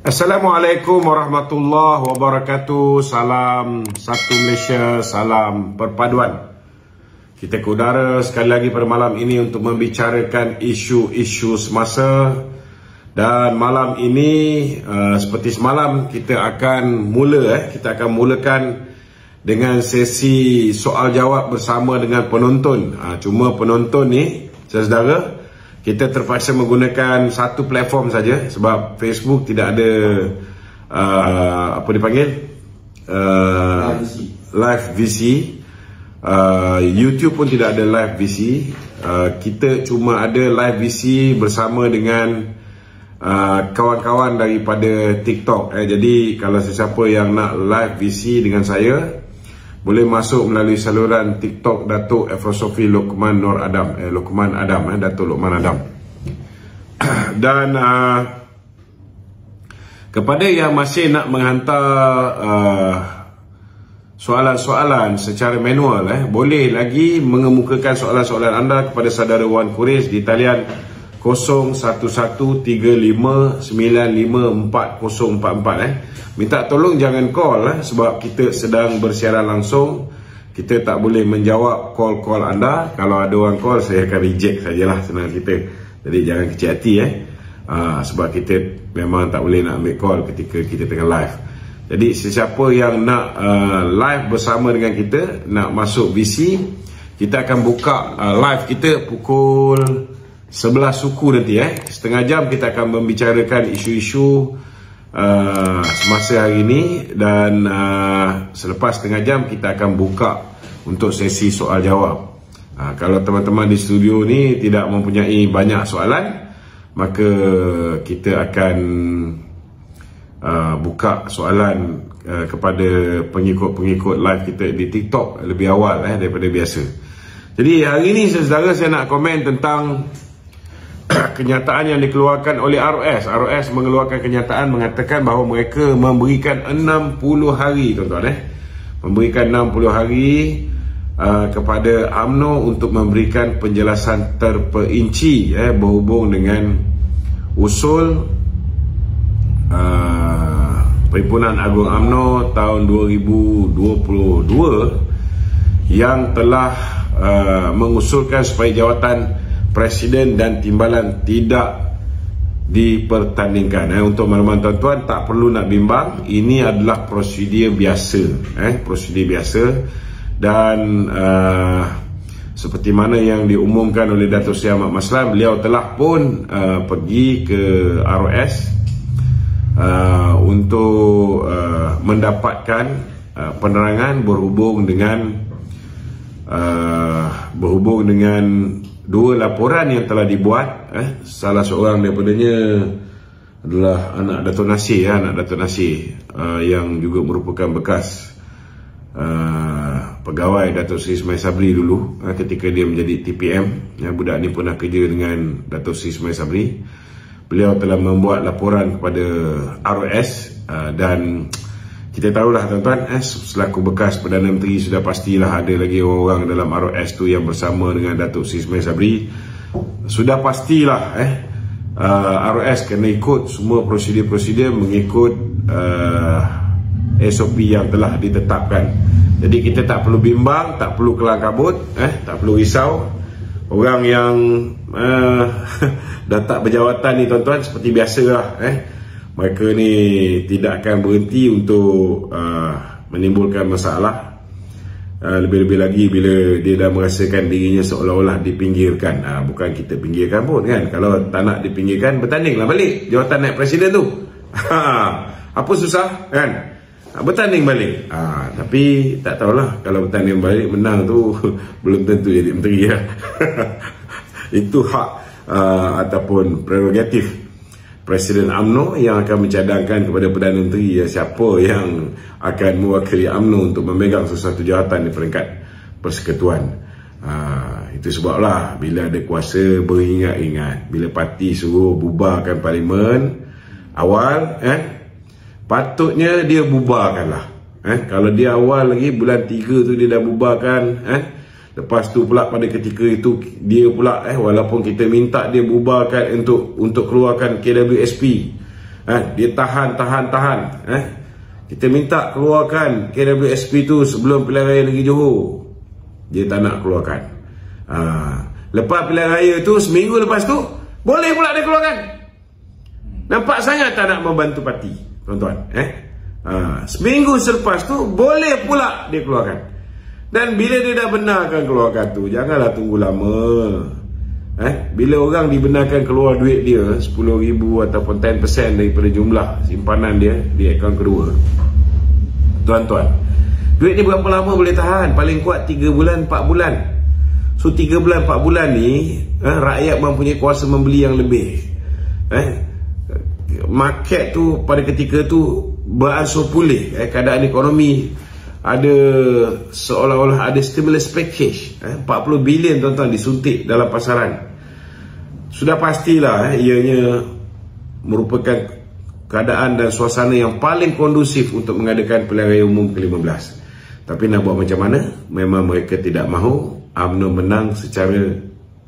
Assalamualaikum warahmatullahi wabarakatuh. Salam satu Malaysia, salam perpaduan. Kita ke udara sekali lagi pada malam ini untuk membicarakan isu-isu semasa. Dan malam ini seperti semalam kita akan mulakan dengan sesi soal jawab bersama dengan penonton. Cuma penonton ni, saudara, kita terpaksa menggunakan satu platform saja sebab Facebook tidak ada apa dipanggil live VC. YouTube pun tidak ada live VC. Kita cuma ada live VC bersama dengan kawan-kawan daripada TikTok. Jadi kalau sesiapa yang nak live VC dengan saya, boleh masuk melalui saluran TikTok Datuk Efrosofi Lokman Nur Adam, Lokman Adam, Datuk Lokman Adam. Dan kepada yang masih nak menghantar soalan-soalan secara manual, boleh lagi mengemukakan soalan-soalan anda kepada saudara Wan Kuris di talian 0135954044. Minta tolong jangan call sebab kita sedang bersiaran langsung. Kita tak boleh menjawab call-call anda. Kalau ada orang call, saya akan reject sajalah, senang kita. Jadi jangan kecil hati sebab kita memang tak boleh nak ambil call ketika kita tengah live. Jadi sesiapa yang nak live bersama dengan kita, nak masuk VC, kita akan buka live kita pukul 11 suku nanti. Setengah jam kita akan membicarakan isu-isu semasa hari ini. Dan selepas setengah jam kita akan buka untuk sesi soal jawab. Kalau teman-teman di studio ni tidak mempunyai banyak soalan, maka kita akan buka soalan kepada pengikut-pengikut live kita di TikTok lebih awal daripada biasa. Jadi hari ini saudara, saya nak komen tentang kenyataan yang dikeluarkan oleh ROS. ROS mengeluarkan kenyataan mengatakan bahawa mereka memberikan 60 hari, tuan-tuan, memberikan 60 hari kepada UMNO untuk memberikan penjelasan terperinci berhubung dengan usul Perhimpunan Agung UMNO tahun 2022 yang telah mengusulkan supaya jawatan Presiden dan Timbalan tidak dipertandingkan. Untuk makluman tuan-tuan, tak perlu nak bimbang, ini adalah prosedur biasa, prosedur biasa. Dan seperti mana yang diumumkan oleh Datuk Seri Ahmad Maslan, beliau telah pun pergi ke ROS untuk mendapatkan penerangan berhubung dengan dua laporan yang telah dibuat. Salah seorang daripadanya adalah anak Datuk Nasir, yang juga merupakan bekas pegawai Datuk Seri Ismail Sabri dulu ketika dia menjadi TPM. Budak ni pernah kerja dengan Datuk Seri Ismail Sabri. Beliau telah membuat laporan kepada ROS dan kita tahulah tuan-tuan, selaku bekas Perdana Menteri sudah pastilah ada lagi orang-orang dalam ROS tu yang bersama dengan Datuk Seri Ismail Sabri. Sudah pastilah ROS kena ikut semua prosedur-prosedur mengikut SOP yang telah ditetapkan. Jadi kita tak perlu bimbang, tak perlu kelang kabut, tak perlu risau. Orang yang dah tak berjawatan ni tuan-tuan, seperti biasalah, mereka ni tidak akan berhenti untuk menimbulkan masalah. Lebih-lebih lagi bila dia dah merasakan dirinya seolah-olah dipinggirkan. Bukan kita pinggirkan pun kan. Kalau tak nak dipinggirkan, bertandinglah balik jawatan naik presiden tu. Apa susah kan? Bertanding balik. Tapi tak tahulah, kalau bertanding balik menang tu belum tentu jadi menteri. Itu hak ataupun prerogatif Presiden UMNO yang akan mencadangkan kepada Perdana Menteri siapa yang akan mewakili UMNO untuk memegang sesuatu jawatan di peringkat persekutuan. Itu sebablah bila ada kuasa beringat-ingat, bila parti suruh bubarkan parlimen awal, patutnya dia bubarkanlah. Kalau dia awal lagi bulan 3 tu dia dah bubarkan, Lepas tu pula pada ketika itu dia pula walaupun kita minta dia bubarkan untuk keluarkan KWSP, Dia tahan. Kita minta keluarkan KWSP tu sebelum pilihan raya negeri Johor, dia tak nak keluarkan. Lepas pilihan raya tu, seminggu lepas tu boleh pula dia keluarkan. Nampak sangat tak nak membantu parti, tuan-tuan. Seminggu selepas tu boleh pula dia keluarkan. Dan bila dia dah benarkan keluarkan tu, janganlah tunggu lama. Bila orang dibenarkan keluar duit dia 10,000 ataupun 10% daripada jumlah simpanan dia di akaun kedua, tuan-tuan, duit ni berapa lama boleh tahan? Paling kuat 3 bulan 4 bulan. So 3 bulan 4 bulan ni rakyat mempunyai kuasa membeli yang lebih. Market tu pada ketika tu beransur pulih. Keadaan ekonomi ada seolah-olah ada stimulus package. 40 bilion tuan-tuan disuntik dalam pasaran. Sudah pastilah ianya merupakan keadaan dan suasana yang paling kondusif untuk mengadakan pilihan raya umum ke-15. Tapi nak buat macam mana? Memang mereka tidak mahu UMNO menang secara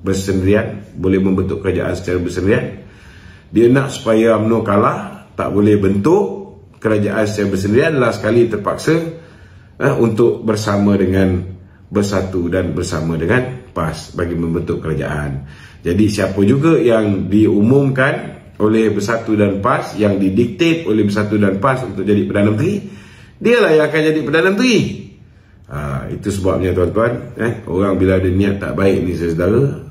bersendirian, boleh membentuk kerajaan secara bersendirian. Dia nak supaya UMNO kalah, tak boleh bentuk kerajaan secara bersendirian, last sekali terpaksa untuk bersama dengan Bersatu dan bersama dengan PAS bagi membentuk kerajaan. Jadi siapa juga yang diumumkan oleh Bersatu dan PAS, yang didiktet oleh Bersatu dan PAS untuk jadi Perdana Menteri, dialah yang akan jadi Perdana Menteri. Itu sebabnya tuan-tuan, orang bila ada niat tak baik ni saudara,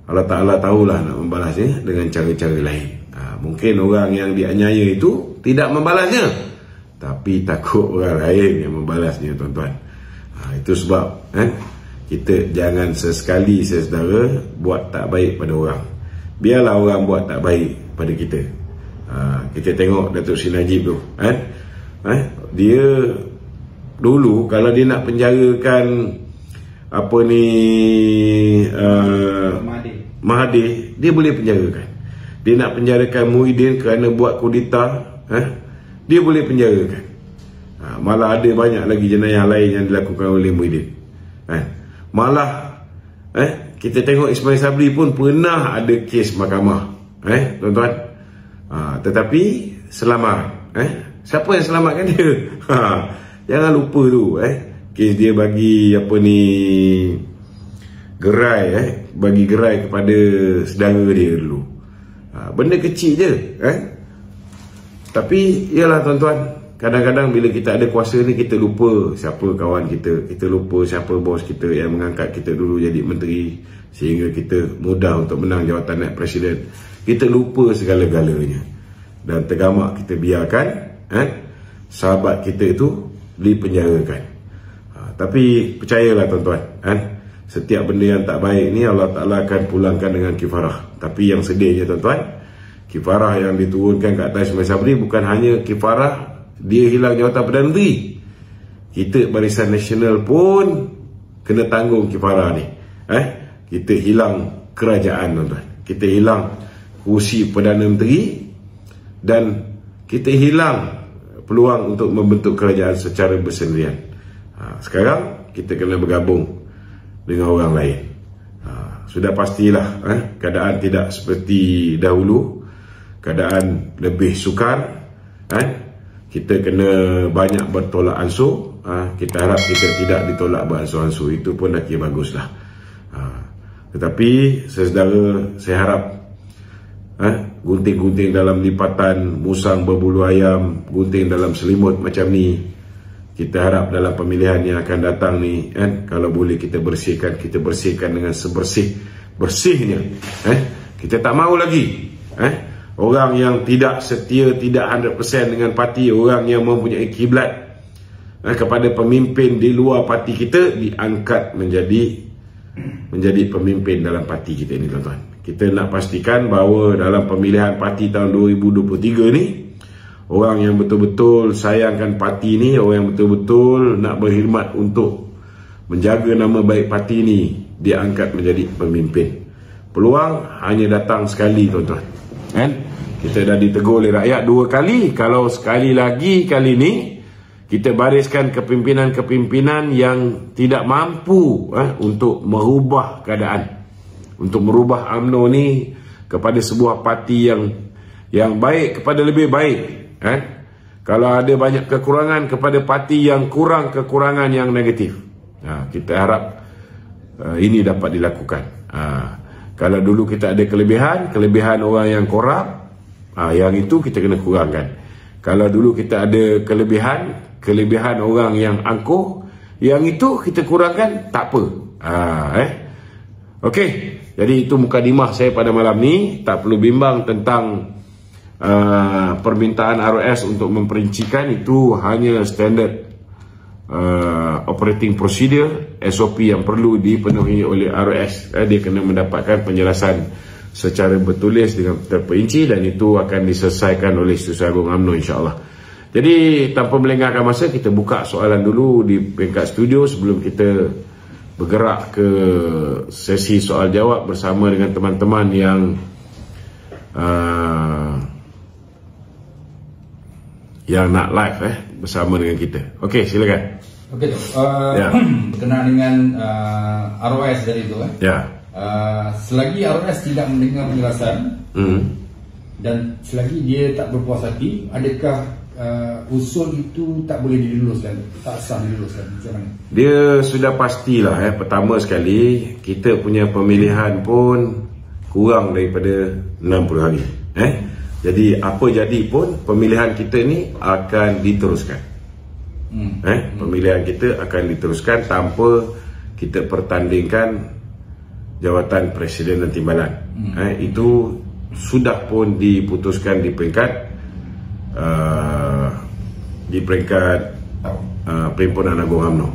Allah Ta'ala tahulah nak membalasnya dengan cara-cara lain. Mungkin orang yang dianiaya itu tidak membalasnya, tapi takut orang lain yang membalasnya, tuan-tuan. Itu sebab kita jangan sesekali saudara buat tak baik pada orang. Biarlah orang buat tak baik pada kita. Kita tengok Datuk Seri Najib tu, dia dulu kalau dia nak penjarakan Mahathir, dia boleh penjarakan. Dia nak penjarakan Muhyiddin kerana buat kudeta, dia boleh penjarakan. Malah ada banyak lagi jenayah lain yang dilakukan oleh Muhyiddin. Malah kita tengok Ismail Sabri pun pernah ada kes mahkamah, tuan-tuan. Tetapi selamat. Siapa yang selamatkan dia? Jangan lupa tu, kes dia bagi gerai, bagi gerai kepada saudara dia dulu. Benda kecil je, tapi ialah tuan-tuan, kadang-kadang bila kita ada kuasa ni, kita lupa siapa kawan kita, kita lupa siapa bos kita yang mengangkat kita dulu jadi menteri sehingga kita mudah untuk menang jawatan naib presiden. Kita lupa segala-galanya dan tergamak kita biarkan sahabat kita itu dipenjarakan. Tapi percayalah tuan-tuan, setiap benda yang tak baik ni Allah Ta'ala akan pulangkan dengan kifarah. Tapi yang sedihnya tuan-tuan, kifarah yang diturunkan ke atas Ismail Sabri bukan hanya kifarah dia hilang jawatan Perdana Menteri, kita Barisan Nasional pun kena tanggung kifarah ni. Kita hilang kerajaan, tuan-tuan. Kita hilang kursi Perdana Menteri dan kita hilang peluang untuk membentuk kerajaan secara bersendirian. Sekarang kita kena bergabung dengan orang lain. Sudah pastilah keadaan tidak seperti dahulu. Keadaan lebih sukar. Kita kena banyak bertolak ansur. Kita harap kita tidak ditolak beransur-ansur. Itu pun dah kira baguslah. Tetapi saudara, saya harap gunting-gunting dalam lipatan, musang berbulu ayam, gunting dalam selimut macam ni, kita harap dalam pemilihan yang akan datang ni, kalau boleh kita bersihkan dengan sebersih-bersihnya. Kita tak mahu lagi orang yang tidak setia, tidak 100% dengan parti, orang yang mempunyai kiblat kepada pemimpin di luar parti kita diangkat menjadi pemimpin dalam parti kita ini, tuan-tuan. Kita nak pastikan bahawa dalam pemilihan parti tahun 2023 ni, orang yang betul-betul sayangkan parti ni, orang yang betul-betul nak berkhidmat untuk menjaga nama baik parti ni, dia angkat menjadi pemimpin. Peluang hanya datang sekali, tuan-tuan. Kita dah ditegur oleh rakyat 2 kali. Kalau sekali lagi kali ni kita bariskan kepimpinan-kepimpinan yang tidak mampu untuk merubah keadaan, untuk merubah UMNO ni kepada sebuah parti yang yang baik kepada lebih baik, kalau ada banyak kekurangan kepada parti yang kurang kekurangan yang negatif. Kita harap ini dapat dilakukan. Kalau dulu kita ada kelebihan orang yang korup, yang itu kita kena kurangkan. Kalau dulu kita ada kelebihan orang yang angkuh, yang itu kita kurangkan, tak apa. Okey, jadi itu mukadimah saya pada malam ni. Tak perlu bimbang tentang permintaan ROS untuk memperincikan. Itu hanya standard operating procedure, SOP yang perlu dipenuhi oleh ROS. Dia kena mendapatkan penjelasan secara bertulis dengan terperinci, dan itu akan diselesaikan oleh Setiausaha Agung UMNO, insyaAllah. Jadi tanpa melengahkan masa, kita buka soalan dulu di peringkat studio sebelum kita bergerak ke sesi soal jawab bersama dengan teman-teman yang nak live bersama dengan kita. Okey, silakan. Okey, berkenaan dengan ROS dari itu, selagi ROS tidak mendengar penjelasan dan selagi dia tak berpuas hati, adakah usul itu tak boleh diluluskan, tak sah diluluskan? Macam mana? Dia sudah pastilah. Pertama sekali, kita punya pemilihan pun kurang daripada 60 hari. Jadi apa jadi pun, pemilihan kita ni akan diteruskan. Pemilihan kita akan diteruskan tanpa kita pertandingkan jawatan Presiden dan Timbalan. Itu sudah pun diputuskan di peringkat Perhimpunan Agung UMNO.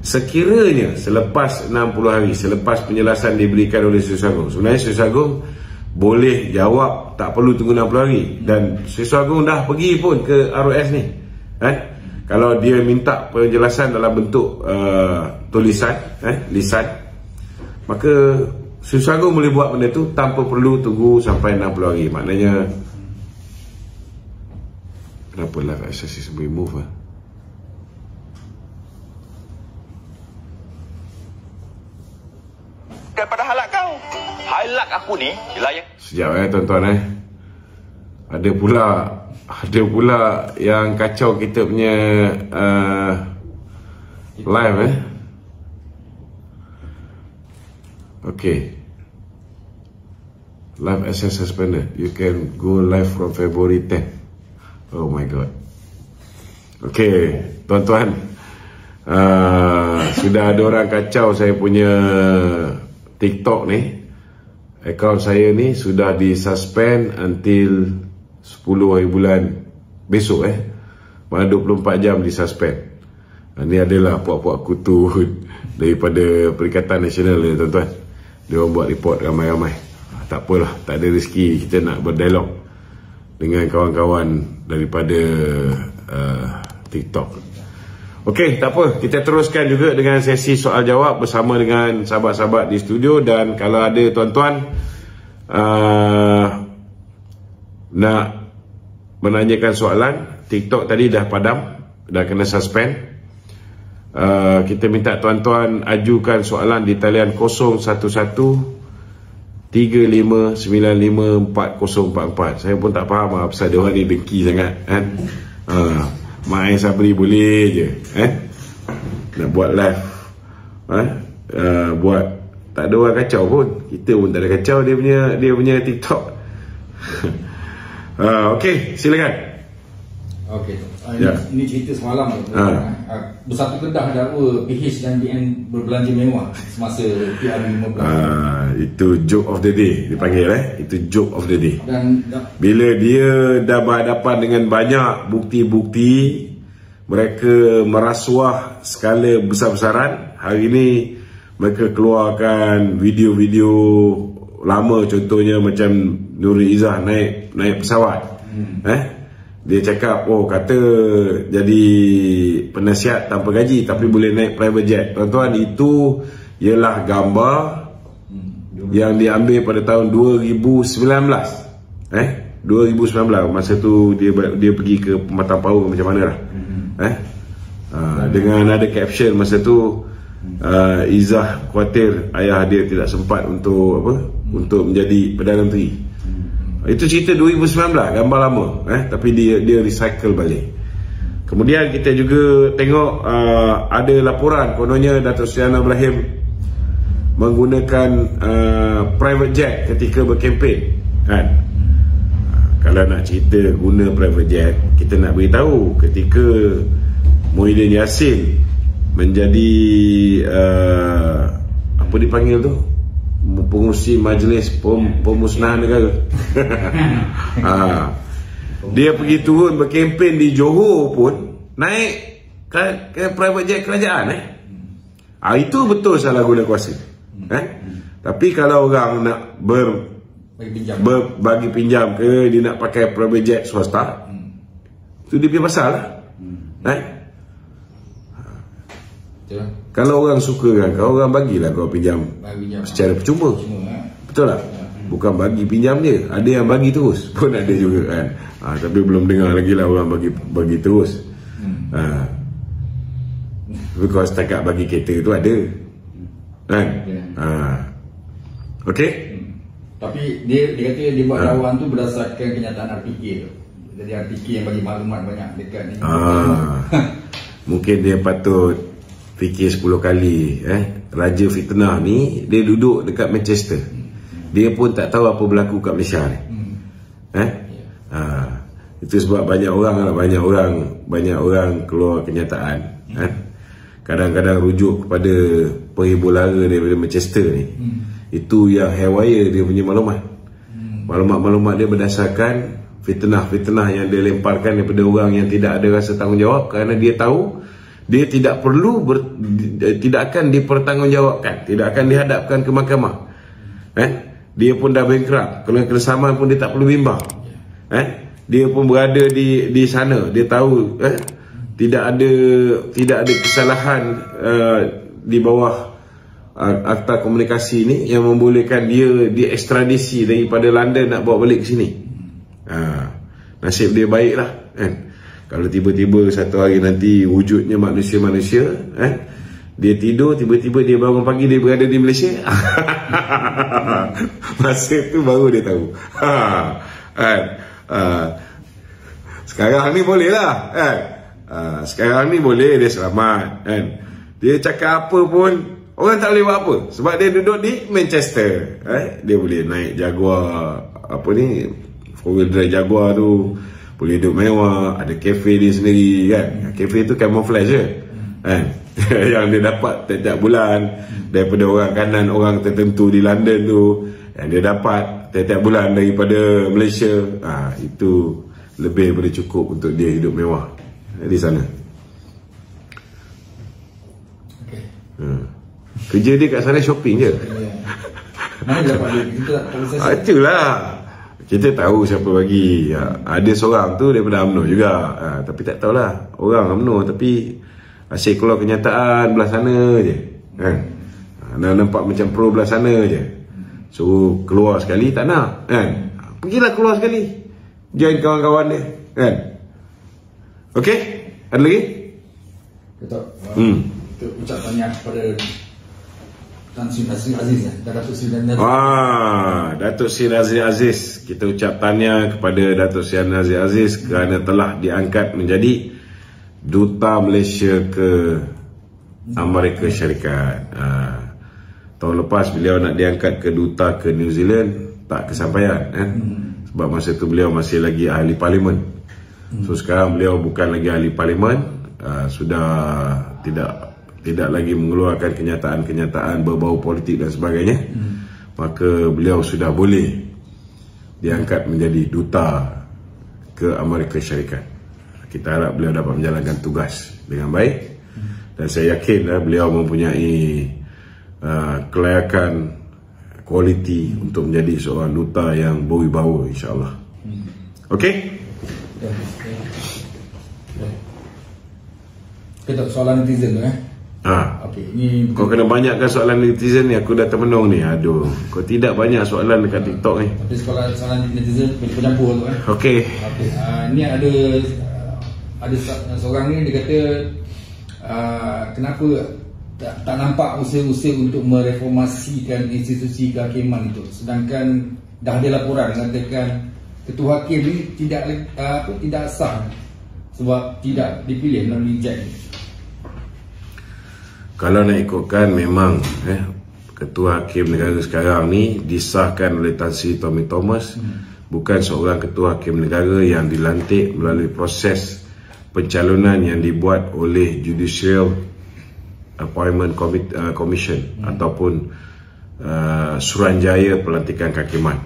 Sekiranya selepas 60 hari, selepas penjelasan diberikan oleh Setiausaha Agung, sebenarnya Setiausaha Agung boleh jawab, tak perlu tunggu 60 hari. Dan Setiausaha Agung dah pergi pun ke ROS ni. Kalau dia minta penjelasan dalam bentuk tulisan, lisan, maka Setiausaha Agung boleh buat benda tu tanpa perlu tunggu sampai 60 hari. Maknanya, kenapa live access boleh move daripada highlight kau. Highlight aku ni dilayan. Sekejap tuan-tuan. Ada pula yang kacau kita punya live Okay, live access suspended. You can go live from February 10. Oh my god. Okay, tuan-tuan, sudah ada orang kacau saya punya TikTok ni. Akaun saya ni sudah disuspend until 10 hari bulan besok Mana 24 jam disuspend. Ini adalah puak-puak kutu daripada Perikatan Nasional ni, tuan-tuan. Dia orang buat report ramai-ramai. Tak apalah, tak ada rezeki kita nak berdialog dengan kawan-kawan daripada TikTok. Okey, tak apa, kita teruskan juga dengan sesi soal jawab bersama dengan sahabat-sahabat di studio. Dan kalau ada tuan-tuan nak menanyakan soalan, TikTok tadi dah padam, dah kena suspend. Kita minta tuan-tuan ajukan soalan di talian 011-3595-4044. Saya pun tak faham pasal dia orang ni dengki sangat Mai Sabri boleh je nak buat live buat, tak ada orang kacau pun. Kita pun tak ada kacau dia punya TikTok. Okey, silakan. Okey, ini cerita semalam bersatu kedah dakwa PH dan DN berbelanja mewah semasa PR15. Itu joke of the day dipanggil itu joke of the day. Dan bila dia dah berhadapan dengan banyak bukti-bukti, mereka merasuah skala besar-besaran. Hari ini mereka keluarkan video-video lama, contohnya macam Nurul Izzah naik pesawat. Dia cakap, kata jadi penasihat tanpa gaji tapi boleh naik private jet. Tuan-tuan, itu ialah gambar yang diambil pada tahun 2019. 2019, masa tu dia pergi ke Pematang Power macam mana lah. Dengan ada caption masa tu, Izzah khawatir ayah dia tidak sempat untuk menjadi Perdana Menteri. Itu cerita 2019, gambar lama, tapi dia recycle balik. Kemudian kita juga tengok ada laporan kononnya Datuk Seri Anwar Ibrahim menggunakan private jet ketika berkempen, kan? Kalau nak cerita guna private jet, kita nak beritahu ketika Muhyiddin Yassin menjadi apa dipanggil tu, pengurusi Majlis Pemusnahan Negara. Dia pergi turun berkempen di Johor pun naik ke private jet kerajaan. Itu betul salah guna kuasa. Tapi kalau orang nak bagi pinjam ke, dia nak pakai private jet swasta, itu dia punya pasal lah. Kalau orang suka kan, kalau orang bagilah kau pinjam secara percuma. Betul tak? Bukan bagi pinjam je, ada yang bagi terus pun ada juga kan. Tapi belum dengar lagi lah orang bagi terus. Because setakat bagi kereta tu ada kan. Okey. Tapi dia kata dia buat lawan tu berdasarkan kenyataan RPK tu. Jadi RPK yang bagi maklumat banyak dekat ni. Mungkin dia patut fikir 10 kali. Raja fitnah ni dia duduk dekat Manchester, dia pun tak tahu apa berlaku kat Malaysia ni. Itu sebab banyak orang keluar kenyataan. Kadang-kadang rujuk kepada penghibur lara daripada Manchester ni. Itu yang haywire dia punya maklumat. Maklumat dia berdasarkan fitnah-fitnah yang dia lemparkan daripada orang yang tidak ada rasa tanggungjawab, kerana dia tahu dia tidak perlu tidak akan dipertanggungjawabkan, tidak akan dihadapkan ke mahkamah. Dia pun dah bankrupt, kalau kesamaan pun dia tak perlu bimbang. Dia pun berada di sana, dia tahu tidak ada kesalahan di bawah akta komunikasi ni yang membolehkan dia diekstradisi daripada London nak bawa balik ke sini. Nasib dia baiklah, kan? Kalau tiba-tiba satu hari nanti wujudnya manusia-manusia, dia tidur, tiba-tiba dia bangun pagi, dia berada di Malaysia. Masa tu baru dia tahu. Sekarang ni boleh lah, kan? Sekarang ni boleh dia selamat, kan? Dia cakap apa pun orang tak boleh buat apa, sebab dia duduk di Manchester. Dia boleh naik Jaguar, apa ni, 4-wheel drive Jaguar tu, boleh duduk mewah, ada kafe dia sendiri, kan? Kafe tu camouflage je, kan? Yang dia dapat tiap-tiap bulan daripada orang kanan, orang tertentu di London tu, yang dia dapat tiap-tiap bulan daripada Malaysia. Itu lebih daripada cukup untuk dia hidup mewah di sana. Kerja dia kat sana shopping je. Mana dapat dia? Kita tak tahu. Itulah, kita tahu siapa bagi. Ada seorang tu daripada UMNO juga, tapi tak tahulah orang UMNO, tapi asyik keluar kenyataan belah sana je, kan? Nampak macam pro belah sana je. So keluar sekali tak nak, kan? Pergilah keluar sekali, join kawan-kawan dia, kan? Okey, ada lagi? Kita ucap tahniah kepada Tan Sri Nazri Aziz, Datuk Sri Nazri. Datuk Sri Nazri Aziz, kita ucap tahniah kepada Datuk Sri Nazri Aziz kerana telah diangkat menjadi Duta Malaysia ke Amerika Syarikat. Tahun lepas beliau nak diangkat ke Duta ke New Zealand, tak kesampaian, sebab masa tu beliau masih lagi ahli parlimen. So sekarang beliau bukan lagi ahli parlimen, sudah tidak lagi mengeluarkan kenyataan-kenyataan berbau politik dan sebagainya. Maka beliau sudah boleh diangkat menjadi Duta ke Amerika Syarikat. Kita harap beliau dapat menjalankan tugas dengan baik, dan saya yakin beliau mempunyai kelayakan, kualiti untuk menjadi seorang duta yang berwibawa, insyaAllah. Okey? Kita soalan netizen tu, Okey, ni kau kena banyakkan soalan netizen ni, aku dah termenung ni. Aduh, kau tidak banyak soalan dekat TikTok ni. Tapi soalan netizen bercampur tu, Okey. Ni ada seorang ni, dia kata kenapa tak nampak usaha-usaha untuk mereformasikan institusi kehakiman itu. Sedangkan dah ada laporan mengatakan ketua hakim ni tidak sah sebab tidak dipilih melalui JEK. Kalau nak ikutkan memang ketua hakim negara sekarang ni disahkan oleh Tan Sri Tommy Thomas, bukan seorang ketua hakim negara yang dilantik melalui proses pencalonan yang dibuat oleh Judicial Appointment Commission ataupun Suruhanjaya Pelantikan Kehakiman.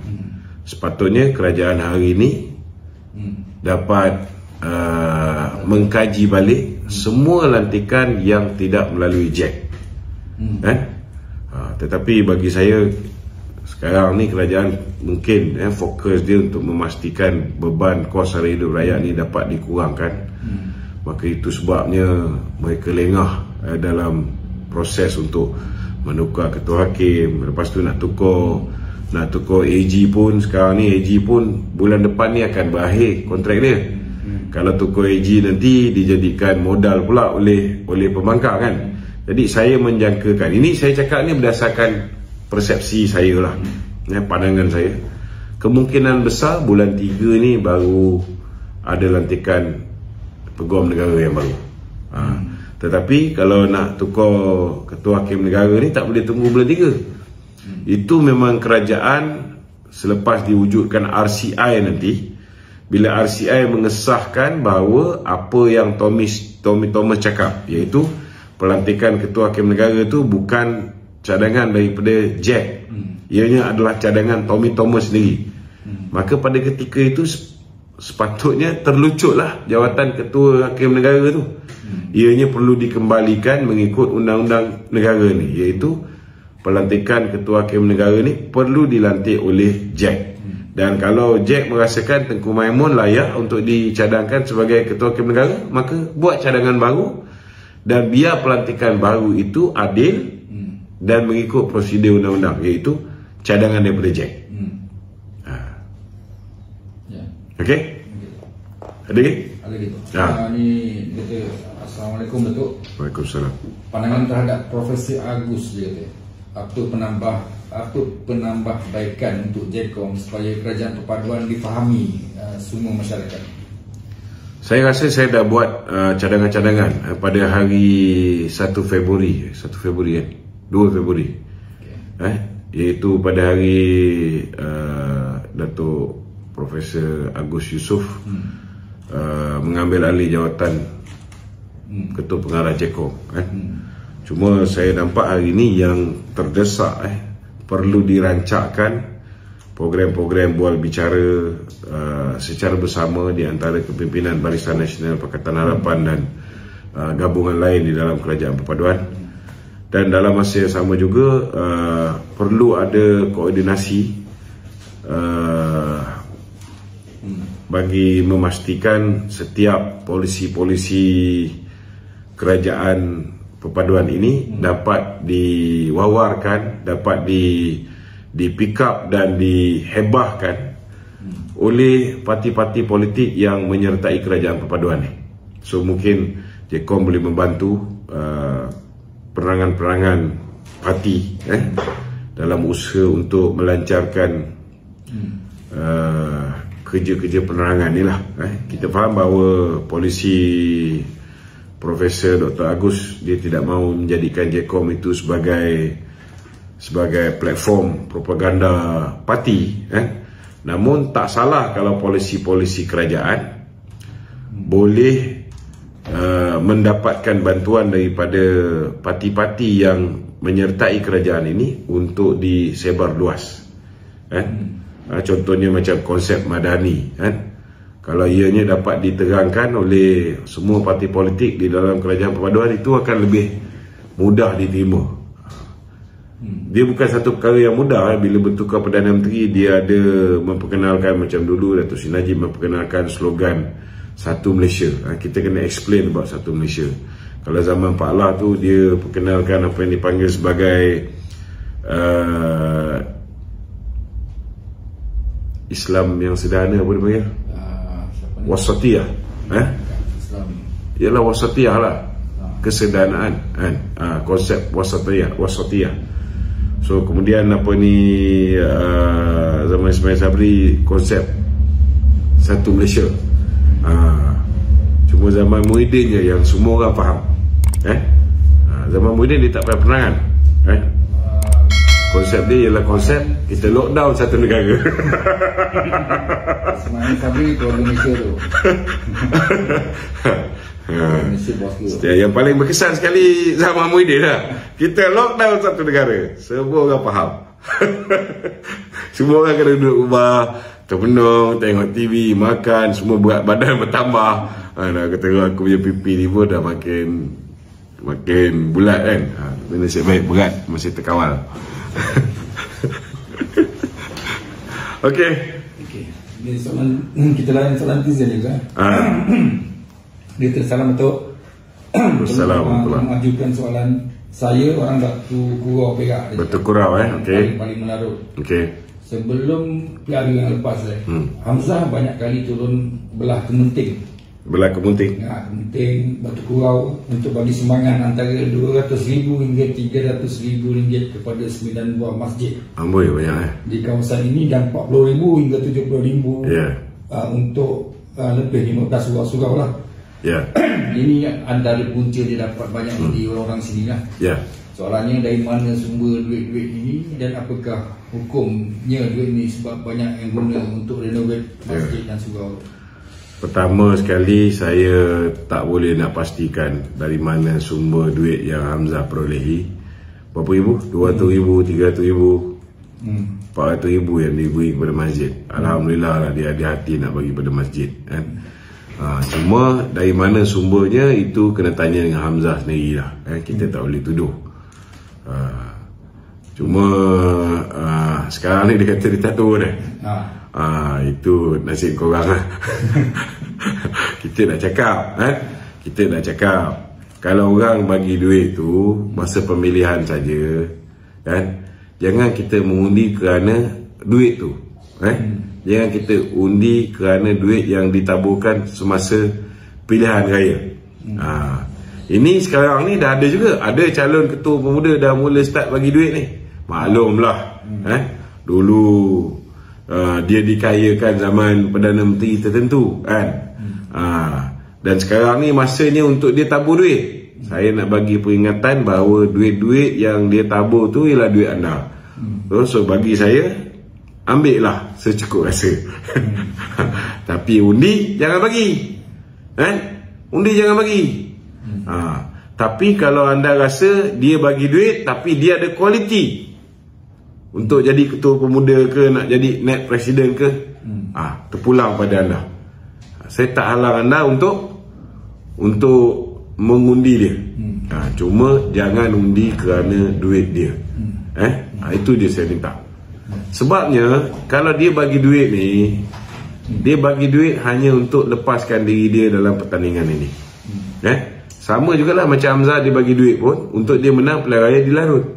Sepatutnya kerajaan hari ini dapat mengkaji balik semua lantikan yang tidak melalui JEK. Tetapi bagi saya sekarang ni kerajaan mungkin fokus dia untuk memastikan beban kos sara hidup rakyat ni dapat dikurangkan. Maka itu sebabnya mereka lengah dalam proses untuk menukar ketua hakim. Lepas tu nak tukar AG pun. Sekarang ni AG pun bulan depan ni akan berakhir kontrak dia. Kalau tukar AG nanti dijadikan modal pula oleh pembangkang kan. Jadi saya menjangkakan, ini saya cakap ni berdasarkan persepsi saya lah, pandangan saya, kemungkinan besar bulan 3 ni baru ada lantikan peguam negara yang baru. Tetapi kalau nak tukar ketua hakim negara ni tak boleh tunggu bulan 3. Itu memang kerajaan selepas diwujudkan RCI nanti, bila RCI mengesahkan bahawa apa yang Tommy Thomas cakap, iaitu pelantikan ketua hakim negara tu bukan cadangan daripada JEK, ianya adalah cadangan Tommy Thomas sendiri. Maka pada ketika itu sepatutnya terlucutlah jawatan ketua hakim negara tu. Ianya perlu dikembalikan mengikut undang-undang negara ni, iaitu pelantikan ketua hakim negara ni perlu dilantik oleh JEK. Dan kalau JEK merasakan Tengku Maimun layak untuk dicadangkan sebagai ketua hakim negara, maka buat cadangan baru dan biar pelantikan baru itu adil dan mengikut prosedur undang-undang, iaitu cadangan daripada JEK. Okey? Ada lagi? Ada lagi. Ni kata, Assalamualaikum Datuk. Waalaikumsalam. Pandangan terhadap Profesor Agus, dia kata, apa penambahbaikan untuk JEKOM supaya kerajaan perpaduan difahami semua masyarakat? Saya rasa saya dah buat cadangan-cadangan pada hari 1 Februari kan? 2 Februari. Iaitu pada hari Datuk Profesor Agus Yusof mengambil alih jawatan Ketua Pengarah JEKOM kan? Cuma saya nampak hari ini yang terdesak perlu dirancangkan program-program bual bicara secara bersama di antara kepimpinan Barisan Nasional Pakatan Harapan dan gabungan lain di dalam Kerajaan Perpaduan. Dan dalam masa yang sama juga perlu ada koordinasi bagi memastikan setiap polisi-polisi Kerajaan Perpaduan ini dapat diwawarkan, dapat di pick up dan dihebahkan oleh parti-parti politik yang menyertai Kerajaan Perpaduan ni. So mungkin JEKOM boleh membantu perangan-perangan parti dalam usaha untuk melancarkan kerja-kerja penerangan ni lah. Kita faham bahawa polisi Profesor Dr. Agus dia tidak mahu menjadikan JEKOM itu sebagai platform propaganda parti. Namun tak salah kalau polisi-polisi kerajaan boleh mendapatkan bantuan daripada parti-parti yang menyertai kerajaan ini untuk disebar luas. Contohnya macam konsep Madani kalau ianya dapat diterangkan oleh semua parti politik di dalam Kerajaan Perpaduan, itu akan lebih mudah diterima. Dia bukan satu perkara yang mudah. Bila bertukar Perdana Menteri, dia ada memperkenalkan macam dulu Datuk Seri Najib memperkenalkan slogan Satu Malaysia. Kita kena explain about Satu Malaysia. Kalau zaman Pak Lah tu, dia perkenalkan apa yang dipanggil sebagai Islam yang sederhana, apa dia panggil? Wasatiyah. Ialah wasatiyah lah. kesederhanaan kan, konsep wasatiyah. So kemudian apa ni, zaman Ismail Sabri konsep satu Malaysia. Cuma zaman Muhyiddin je yang semua orang faham. Zaman Muhyiddin dia tak payah perangan. Konsep dia ialah konsep kita lockdown satu negara. Ismail Sabri keluarga Malaysia tu. Yang paling berkesan sekali zaman Muhyiddin lah. Kita lockdown satu negara, semua orang faham. Semua orang kena duduk rumah, termenung, tengok TV, makan, semua berat badan bertambah. Nak kata aku punya pipi ni pun dah makin bulat kan. Nasib baik berat masih terkawal. Okey. Ini soalan kita lain soalan netizen juga. Dia tersalam untuk mengajukan soalan. Saya orang Batu Kurau Perak. Batu Kurau okey. Paling menaruh. Okey. Sebelum piala yang lepas Hamzah banyak kali turun belah Kemunting. Kemunting. Kemunting Batu Kurau untuk bagi sumbangan antara RM200,000 hingga RM300,000 kepada 9 buah masjid. Amboi banyak di kawasan ini, dan RM40,000 hingga RM70,000 untuk lebih 15 surau lah. Ini antara punca dia dapat banyak dari orang-orang sini lah. Soalannya dari mana sumber duit-duit ini dan apakah hukumnya duit ini, sebab banyak yang guna untuk renovate masjid dan surau. Pertama sekali, saya tak boleh nak pastikan dari mana sumber duit yang Hamzah perolehi. Berapa ribu? 200,000, 300,000, 400,000 yang diberi kepada masjid. Alhamdulillah lah, dia ada hati nak bagi pada masjid kan. Cuma dari mana sumbernya itu kena tanya dengan Hamzah sendiri lah kan? Kita tak boleh tuduh. Cuma sekarang ni dia kata dia tak tahu dah. Itu nasib korang lah. Kita nak cakap kita nak cakap, kalau orang bagi duit tu masa pemilihan saja kan, jangan kita mengundi kerana duit tu jangan kita undi kerana duit yang ditaburkan semasa pilihan raya. Ini sekarang ni dah ada juga, ada calon ketua pemuda dah mula start bagi duit ni. Maklumlah dulu dia dikayakan zaman Perdana Menteri tertentu kan. Dan sekarang ni masanya untuk dia tabur duit. Saya nak bagi peringatan bahawa duit-duit yang dia tabur tu ialah duit anda. So bagi saya, ambil lah secukup rasa. Tapi undi jangan bagi. Undi jangan bagi. Tapi kalau anda rasa dia bagi duit tapi dia ada kualiti untuk jadi ketua pemuda ke, nak jadi net presiden ke, terpulang pada anda. Saya tak halang anda untuk mengundi dia. Cuma jangan undi kerana duit dia. Itu dia saya minta. Sebabnya kalau dia bagi duit ni, dia bagi duit hanya untuk lepaskan diri dia dalam pertandingan ini. Sama jugalah macam Hamzah, dia bagi duit pun untuk dia menang pilihan raya di Larut.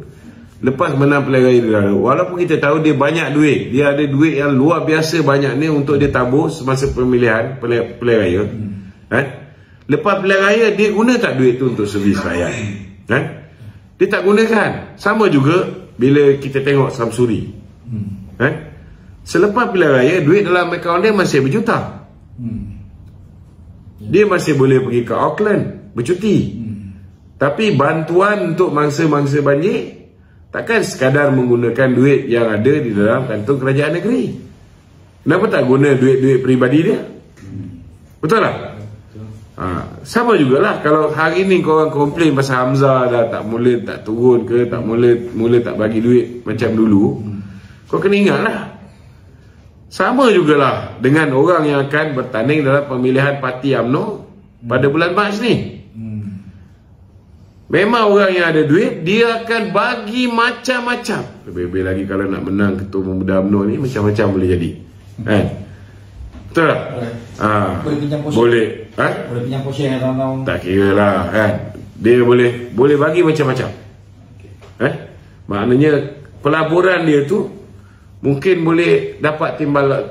Lepas menang pilihan raya di Larut, walaupun kita tahu dia banyak duit, dia ada duit yang luar biasa banyak ni untuk dia tabur semasa pemilihan pilihan raya. Lepas pilihan raya, dia guna tak duit tu untuk servis rakyat? Dia tak gunakan. Sama juga bila kita tengok Samsuri. Selepas pilihan raya, duit dalam akaun dia masih berjuta. Dia masih boleh pergi ke Auckland bercuti. Tapi bantuan untuk mangsa-mangsa banjir takkan sekadar menggunakan duit yang ada di dalam kantung kerajaan negeri. Kenapa tak guna duit-duit peribadi dia? Betul tak? Sama jugalah kalau hari ni korang komplain pasal Hamzah dah tak mula tak turun ke, tak mula tak bagi duit macam dulu. Kau kena ingat lah, sama jugalah dengan orang yang akan bertanding dalam pemilihan parti UMNO pada bulan Mac ni. Memang orang yang ada duit, dia akan bagi macam-macam. Lebih-lebih lagi kalau nak menang ketua pemuda UMNO ni, macam-macam boleh jadi. Betul tak? Boleh pinjam porsi. Boleh. Boleh pinjam porsi yang tahun-tahun. Tak kira lah kan. Dia boleh bagi macam-macam. Maknanya pelaburan dia tu mungkin boleh dapat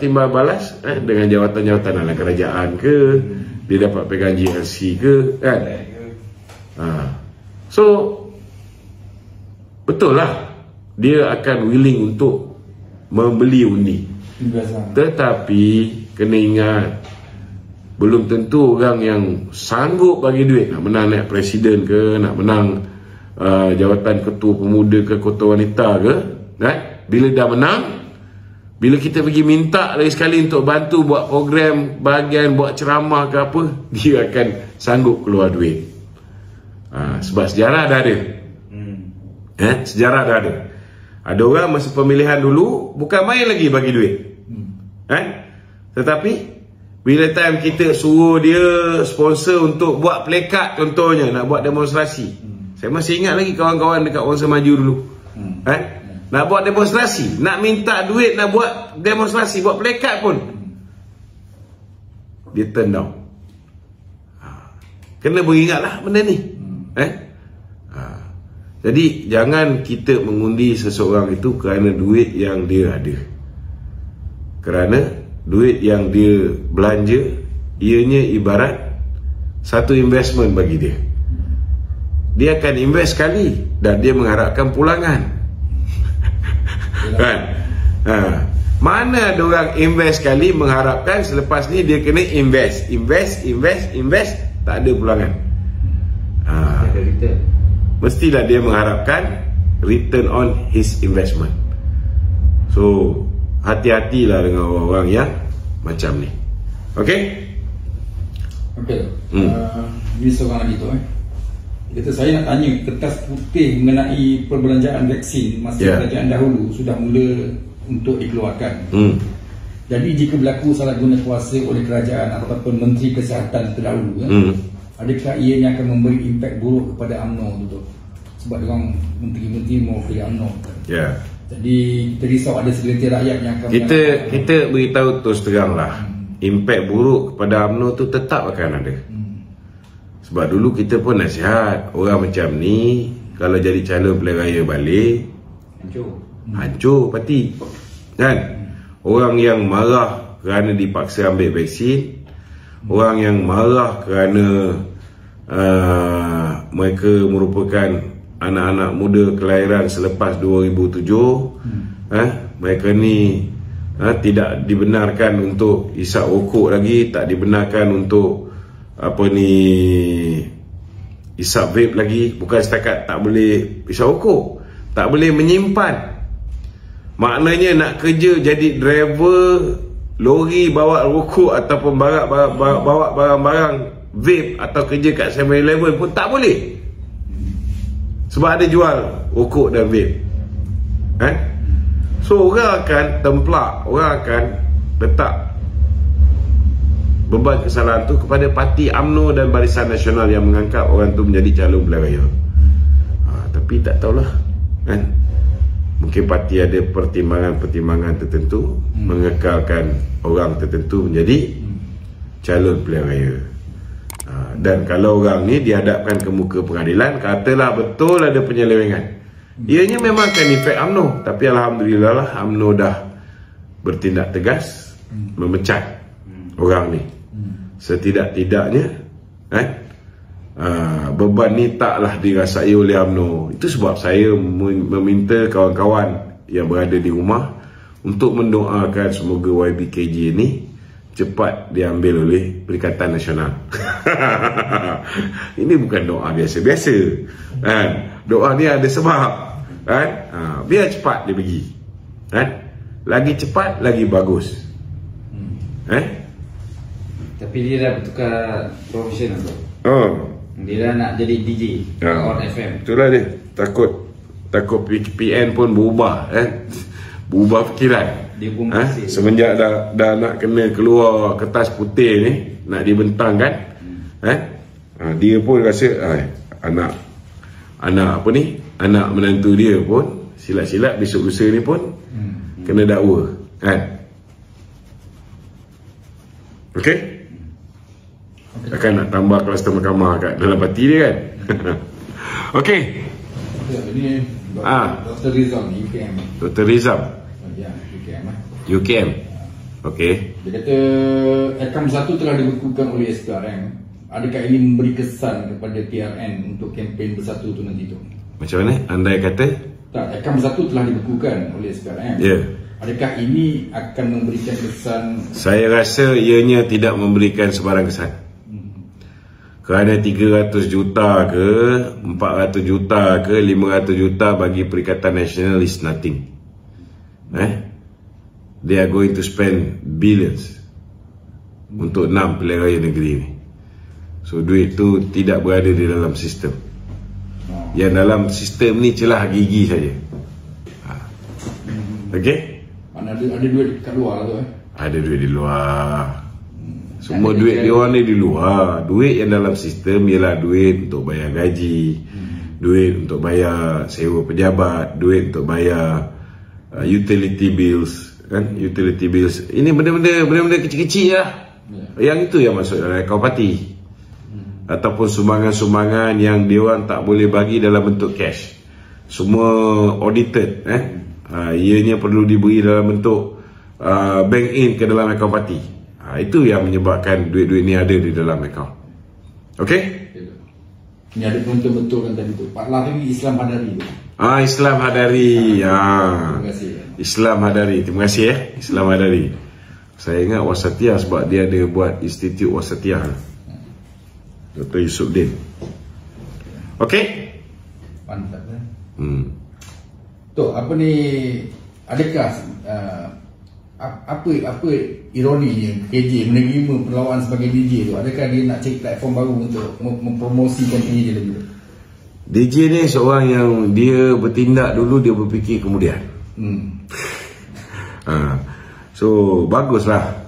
timbal balas dengan jawatan-jawatan dalam kerajaan ke, dia dapat pegang GLC ke kan. So betul lah dia akan willing untuk membeli undi. Tetapi kena ingat, belum tentu orang yang sanggup bagi duit nak menang naik presiden ke, nak menang jawatan ketua pemuda ke, ketua wanita ke, right? Bila dah menang, bila kita pergi minta lagi sekali untuk bantu buat program bahagian, buat ceramah ke apa, dia akan sanggup keluar duit. Sebab sejarah dah ada. Sejarah dah ada. Ada orang masa pemilihan dulu bukan main lagi bagi duit. Tetapi bila time kita suruh dia sponsor untuk buat plakat contohnya, nak buat demonstrasi. Saya masih ingat lagi kawan-kawan dekat Bangsa Maju dulu. Nak buat demonstrasi, nak minta duit nak buat demonstrasi, buat plakat pun dia turn down. Kena beringatlah benda ni. Jadi jangan kita mengundi seseorang itu kerana duit yang dia ada. Kerana duit yang dia belanja, ianya ibarat satu investment bagi dia. Dia akan invest sekali dan dia mengharapkan pulangan. Kan? Mana ada orang invest sekali mengharapkan selepas ni dia kena invest, tak ada pulangan. Ada return. Mestilah dia mengharapkan return on his investment. So hati-hatilah dengan orang-orang yang macam ni. Okay? Okay. Ini seorang lagi tu Kata saya nak tanya, kertas putih mengenai perbelanjaan vaksin masa kerajaan dahulu sudah mula untuk dikeluarkan. Jadi jika berlaku salah guna kuasa oleh kerajaan ataupun Menteri Kesihatan terdahulu, adakah ianya akan memberi impak buruk kepada UMNO tu? Sebab orang menteri-menteri mau pilih UMNO. Jadi kita risau ada segelintir rakyat yang akan kita beritahu terus terang lah, impak buruk kepada UMNO tu tetap akan ada. Sebab dulu kita pun nasihat orang macam ni kalau jadi calon pilihan raya balik, hancur parti. Kan? Orang yang marah kerana dipaksa ambil vaksin, orang yang marah kerana mereka merupakan anak-anak muda kelahiran selepas 2007, mereka ni tidak dibenarkan untuk isap rokok lagi, tak dibenarkan untuk isap vape lagi. Bukan setakat tak boleh isap rokok, tak boleh menyimpan. Maknanya nak kerja jadi driver lori bawa rokok ataupun bawa barang-barang vape atau kerja kat 7-Eleven pun tak boleh, sebab ada jual rokok dan vape. So orang akan templak, orang akan letak beban kesalahan tu kepada parti UMNO dan Barisan Nasional yang mengangkat orang tu menjadi calon pilihan raya. Tapi tak tahulah, mungkin parti ada pertimbangan-pertimbangan tertentu mengekalkan orang tertentu menjadi calon pilihan raya. Dan kalau orang ni dihadapkan ke muka pengadilan, katalah betul ada penyelewengan, ianya memang akan efek UMNO. Tapi alhamdulillah lah, UMNO dah bertindak tegas memecat orang ni. Setidak-tidaknya beban ni taklah dirasai oleh UMNO. Itu sebab saya meminta kawan-kawan yang berada di rumah untuk mendoakan semoga YBKJ ni cepat diambil oleh Perikatan Nasional. Ini bukan doa biasa-biasa, doa ni ada sebab, biar cepat dia pergi, lagi cepat lagi bagus. Tapi dia dah bertukar profession tu. Dia dah nak jadi DJ on FM. Itulah dia, takut PN pun berubah, berubah fikiran. Dia pun semenjak dah nak kena keluar kertas putih ni, nak dibentangkan, dia pun rasa anak anak menantu dia pun silap-silap besok lusa ni pun kena dakwa, okey. Akan nak tambah kluster mahkamah kat dalam parti dia kan. Okey. Ini Dr. Rizal ni UKM. Dr. Rizal. Ya, UKM. UKM. Okey. Dia kata Akam 1 telah dibekukan oleh SPRM adakah ini memberi kesan kepada TRN untuk kempen bersatu tu nanti tu? Macam mana? Andai kata? Tak, Akam Bersatu telah dibekukan oleh SPRM. Ya. Adakah ini akan memberikan kesan? Saya rasa ianya tidak memberikan sebarang kesan. Kerana 300 juta ke, 400 juta ke, 500 juta bagi Perikatan Nasional is nothing. They are going to spend billions untuk 6 pilihan raya negeri ni. So duit tu tidak berada di dalam sistem. Yang dalam sistem ni celah gigi saja. Okey? Mana ada duit kat luar tu Ada duit di luar. Semua duit dia orang ni di luar. Duit yang dalam sistem ialah duit untuk bayar gaji, duit untuk bayar sewa pejabat, duit untuk bayar utility bills, kan? Utility bills. Ini benda-benda kecil-kecil lah. Yang itu yang masuk dalam akaun parti. Ataupun sumbangan-sumbangan yang diorang tak boleh bagi dalam bentuk cash. Semua audited. Ianya perlu diberi dalam bentuk bank in ke dalam akaun parti. Itu yang menyebabkan duit-duit ni ada di dalam akaun. Okey? Ini ada betul-betul kan tadi tu. Pak Lahiri Islam Hadari tu. Islam Hadari. Terima kasih. Islam Hadari. Terima kasih Islam Hadari. Saya ingat Wasatiyah sebab dia ada buat Institut Wasatiyah. Dr. Yusofuddin. Okey? Mantap kan? Tok, apa ni, adakah apa ironinya KJ menerima perlawanan sebagai DJ tu? Adakah dia nak cari platform baru untuk mempromosikan diri dia lebih? DJ ni seorang yang dia bertindak dulu, dia berfikir kemudian. So baguslah.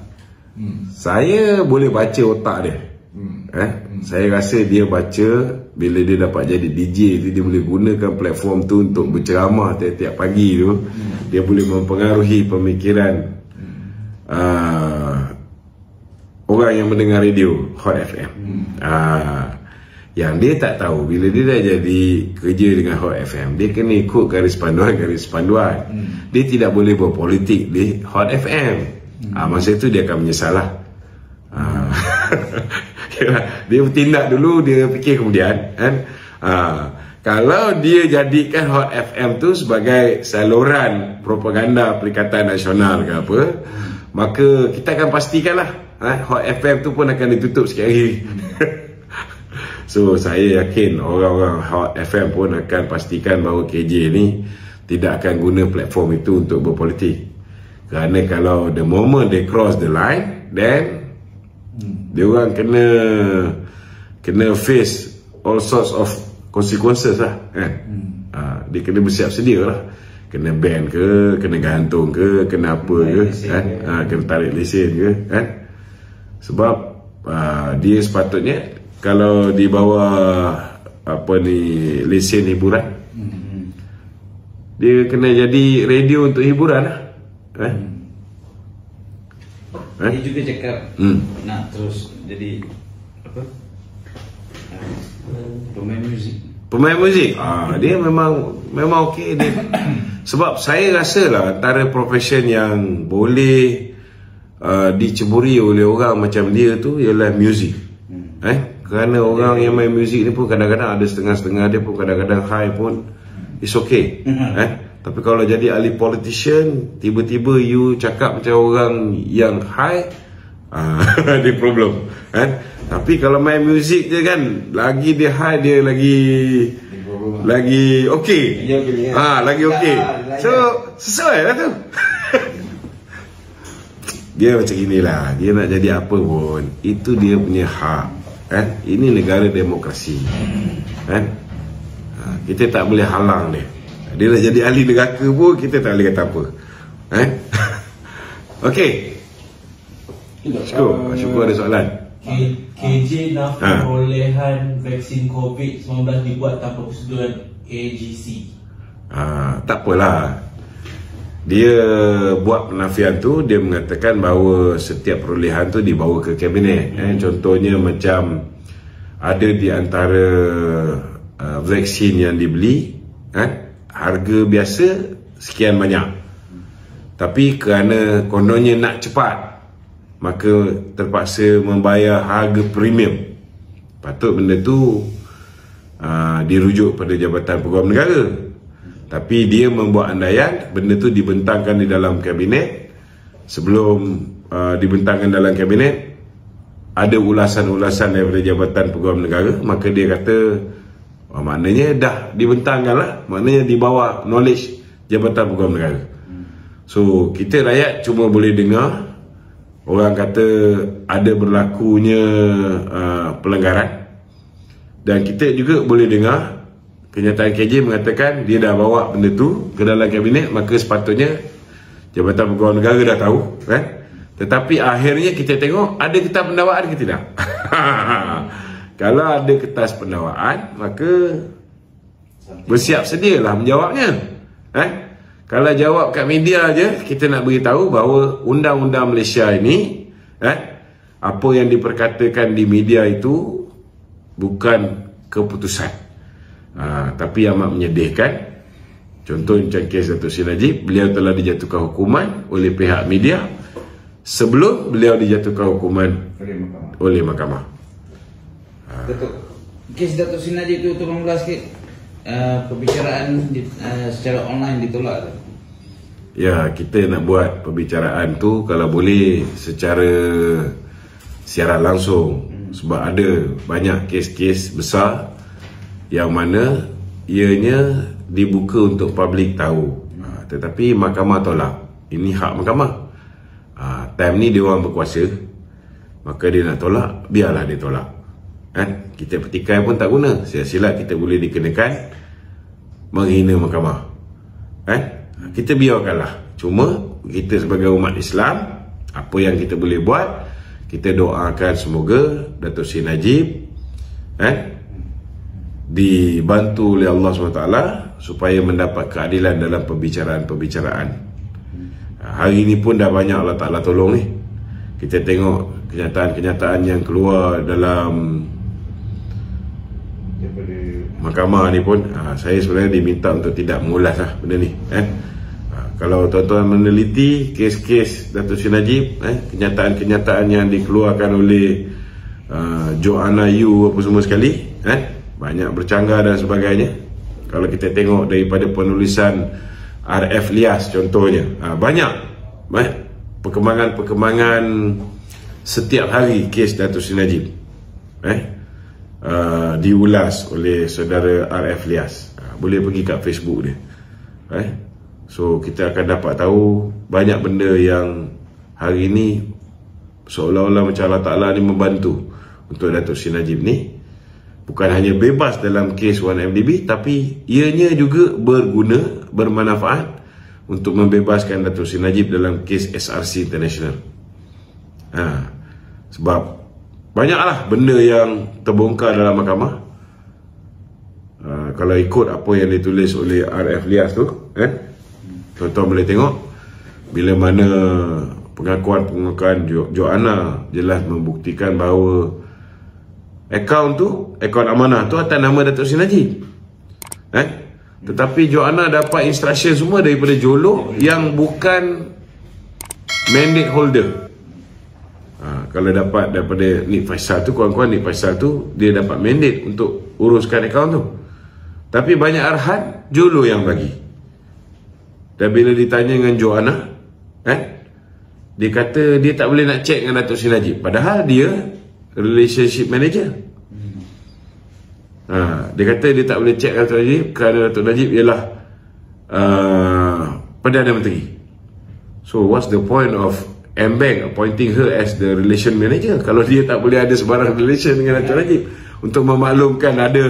Saya boleh baca otak dia. Saya rasa dia baca, bila dia dapat jadi DJ tu, dia boleh gunakan platform tu untuk berceramah tiap-tiap pagi tu. Dia boleh mempengaruhi pemikiran orang yang mendengar radio Hot FM. Yang dia tak tahu, bila dia dah jadi kerja dengan Hot FM, dia kena ikut garis panduan. Dia tidak boleh berpolitik di Hot FM. Masa itu dia akan menyesal lah. Dia bertindak dulu, dia fikir kemudian kan. Kalau dia jadikan Hot FM tu sebagai saluran propaganda Perikatan Nasional ke apa, maka kita akan pastikanlah Hot FM tu pun akan ditutup sikit hari. So saya yakin orang-orang Hot FM pun akan pastikan bahawa KJ ni tidak akan guna platform itu untuk berpolitik. Kerana kalau the moment they cross the line, then dia orang kena face all sorts of consequences lah kan. Dia kena bersiap sedia lah. Kena ban ke, kena gantung ke, kena apa ke kan? Kena tarik lesen ke kan. Sebab dia sepatutnya kalau di bawah apa ni, lesen hiburan, dia kena jadi radio untuk hiburan lah. Dia juga cakap nak terus jadi apa? Pemain muzik. Dia memang okey dia. Sebab saya rasalah antara profession yang boleh diceburi oleh orang macam dia tu ialah muzik. Kerana orang yang main muzik ni pun kadang-kadang ada setengah-setengah, dia pun kadang-kadang high pun it's okay. Tapi kalau jadi ahli politician, tiba-tiba you cakap macam orang yang high, ada problem kan. Tapi kalau main muzik je kan, lagi dia high, dia lagi okey. Lagi okey. So sesuai lah tu. Dia macam inilah, dia nak jadi apa pun itu dia punya hak kan. Ini negara demokrasi kan. Kita tak boleh halang dia. Dia nak jadi ahli neraka pun kita tak boleh kata apa. Okey. Syukur ada soalan. KJ nak perolehan vaksin COVID-19 dibuat tanpa persetujuan AGC. Tak apalah. Dia buat penafian tu, dia mengatakan bahawa setiap perolehan tu dibawa ke kabinet. Contohnya macam ada di antara vaksin yang dibeli harga biasa sekian banyak, tapi kerana kononnya nak cepat, maka terpaksa membayar harga premium patut benda tu dirujuk pada Jabatan Peguam Negara. Tapi dia membuat andaian benda tu dibentangkan di dalam kabinet. Sebelum dibentangkan dalam kabinet, ada ulasan-ulasan daripada Jabatan Peguam Negara, maka dia kata maknanya dah dibentangkan lah, maknanya di bawah knowledge Jabatan Peguam Negara. So kita rakyat cuma boleh dengar orang kata ada berlakunya pelanggaran, dan kita juga boleh dengar kenyataan KJ mengatakan dia dah bawa benda tu ke dalam kabinet, maka sepatutnya Jabatan Peguam Negara dah tahu, kan? Tetapi akhirnya kita tengok ada kertas pendakwaan ke tidak. Kalau ada kertas pendakwaan, maka bersiap sedialah menjawabnya, Kalau jawab kat media je, kita nak beritahu bahawa undang-undang Malaysia ini, apa yang diperkatakan di media itu bukan keputusan, tapi amat menyedihkan. Contoh macam kes Datuk Seri Najib, beliau telah dijatuhkan hukuman oleh pihak media sebelum beliau dijatuhkan hukuman oleh mahkamah. Datuk, kes Datuk Seri Najib itu tolong belas sikit. Perbicaraan secara online ditolak. Ya, kita nak buat perbicaraan tu kalau boleh secara siaran langsung, sebab ada banyak kes-kes besar yang mana ianya dibuka untuk publik tahu, tetapi mahkamah tolak. Ini hak mahkamah. Time ni dia orang berkuasa, maka dia nak tolak, biarlah dia tolak, kita petikai pun tak guna. Silap kita boleh dikenakan menghina mahkamah, kita biarkanlah. Cuma kita sebagai umat Islam, apa yang kita boleh buat, kita doakan semoga Datuk Seri Najib dibantu oleh Allah SWT supaya mendapat keadilan dalam perbicaraan-perbicaraan. Hari ini pun dah banyak Allah Ta'ala tolong ni. Kita tengok kenyataan-kenyataan yang keluar dalam mahkamah ni pun, saya sebenarnya diminta untuk tidak mengulas lah benda ni. Kalau tuan-tuan meneliti kes-kes Datuk Seri Najib, kenyataan-kenyataan yang dikeluarkan oleh Joanna Yu apa semua sekali, banyak bercanggah dan sebagainya. Kalau kita tengok daripada penulisan RF Lias contohnya, banyak perkembangan setiap hari kes Datuk Seri Najib diulas oleh saudara RF Lias. Boleh pergi kat Facebook dia. So kita akan dapat tahu banyak benda yang hari ini seolah-olah macam Allah Ta'ala ni membantu untuk Datuk Seri Najib ni. Bukan hanya bebas dalam kes 1MDB, tapi ianya juga berguna, bermanfaat untuk membebaskan Datuk Seri Najib dalam kes SRC International. Sebab banyaklah benda yang terbongkar dalam mahkamah. Kalau ikut apa yang ditulis oleh RF Lias tu, tuan-tuan boleh tengok bila mana pengakuan Joanna jelas membuktikan bahawa akaun amanah tu atas nama Datuk Seri Najib. Tetapi Joanna dapat instruction semua daripada Jolo yang bukan mandate holder. Kalau dapat daripada Nik Faisal tu, kawan-kawan, Nik Faisal tu dia dapat mandate untuk uruskan akaun tu. Tapi banyak arahan Jolo yang bagi. Dan bila ditanya dengan Joanna, dia kata dia tak boleh nak check dengan Datuk Seri Najib, padahal dia relationship manager. Dia kata dia tak boleh check Datuk Najib kerana Datuk Najib ialah Perdana Menteri. So what's the point of M-Bank appointing her as the relation manager kalau dia tak boleh ada sebarang relation dengan Datuk Najib? Untuk memaklumkan ada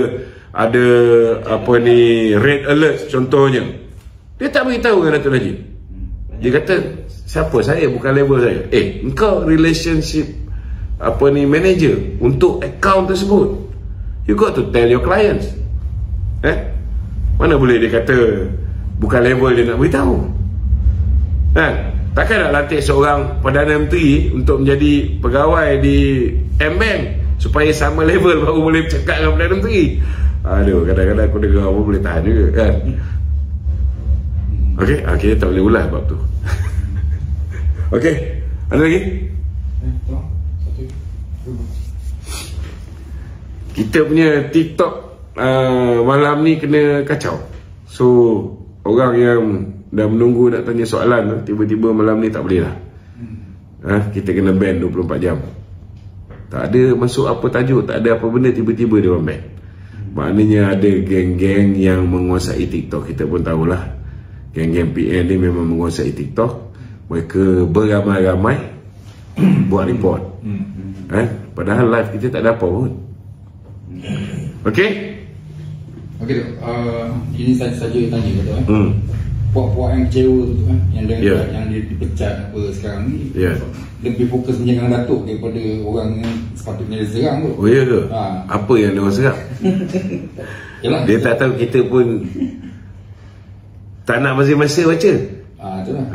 apa ni, red alert contohnya, dia tak beritahu dengan Datuk Najib. Dia kata siapa saya, bukan level saya. Engkau relationship manager untuk akaun tersebut, you got to tell your clients. Mana boleh dia kata bukan level dia nak beritahu. Takkan nak lantik seorang Perdana Menteri untuk menjadi pegawai di M-Bank supaya sama level baru boleh bercakap dengan Perdana Menteri. Aduh, kadang-kadang aku dengar apa boleh tahan juga kan. Okey, kita tak boleh ulas bab tu. Okey, ada lagi? kita punya TikTok malam ni kena kacau. So orang yang dah menunggu nak tanya soalan, tiba-tiba malam ni tak boleh lah. Kita kena ban 24 jam. Tak ada masuk apa tajuk, tak ada apa benda, tiba-tiba dia orang ban. Maknanya ada geng-geng yang menguasai TikTok. Kita pun tahulah, geng-geng PN ni memang menguasai TikTok. Mereka beramai-ramai buat report. Padahal live kita tak ada apa pun. Okey? Okey tu, ini saja tanya kata puak-puak yang kecewa tu yang dia dipecat apa sekarang ni, lebih fokus menyerang Datuk daripada orang yang sepatutnya dia serang tu. Oh ya ke? Apa yang dia orang serang? Dia tak tahu, kita pun tak nak masa-masa baca. Itulah.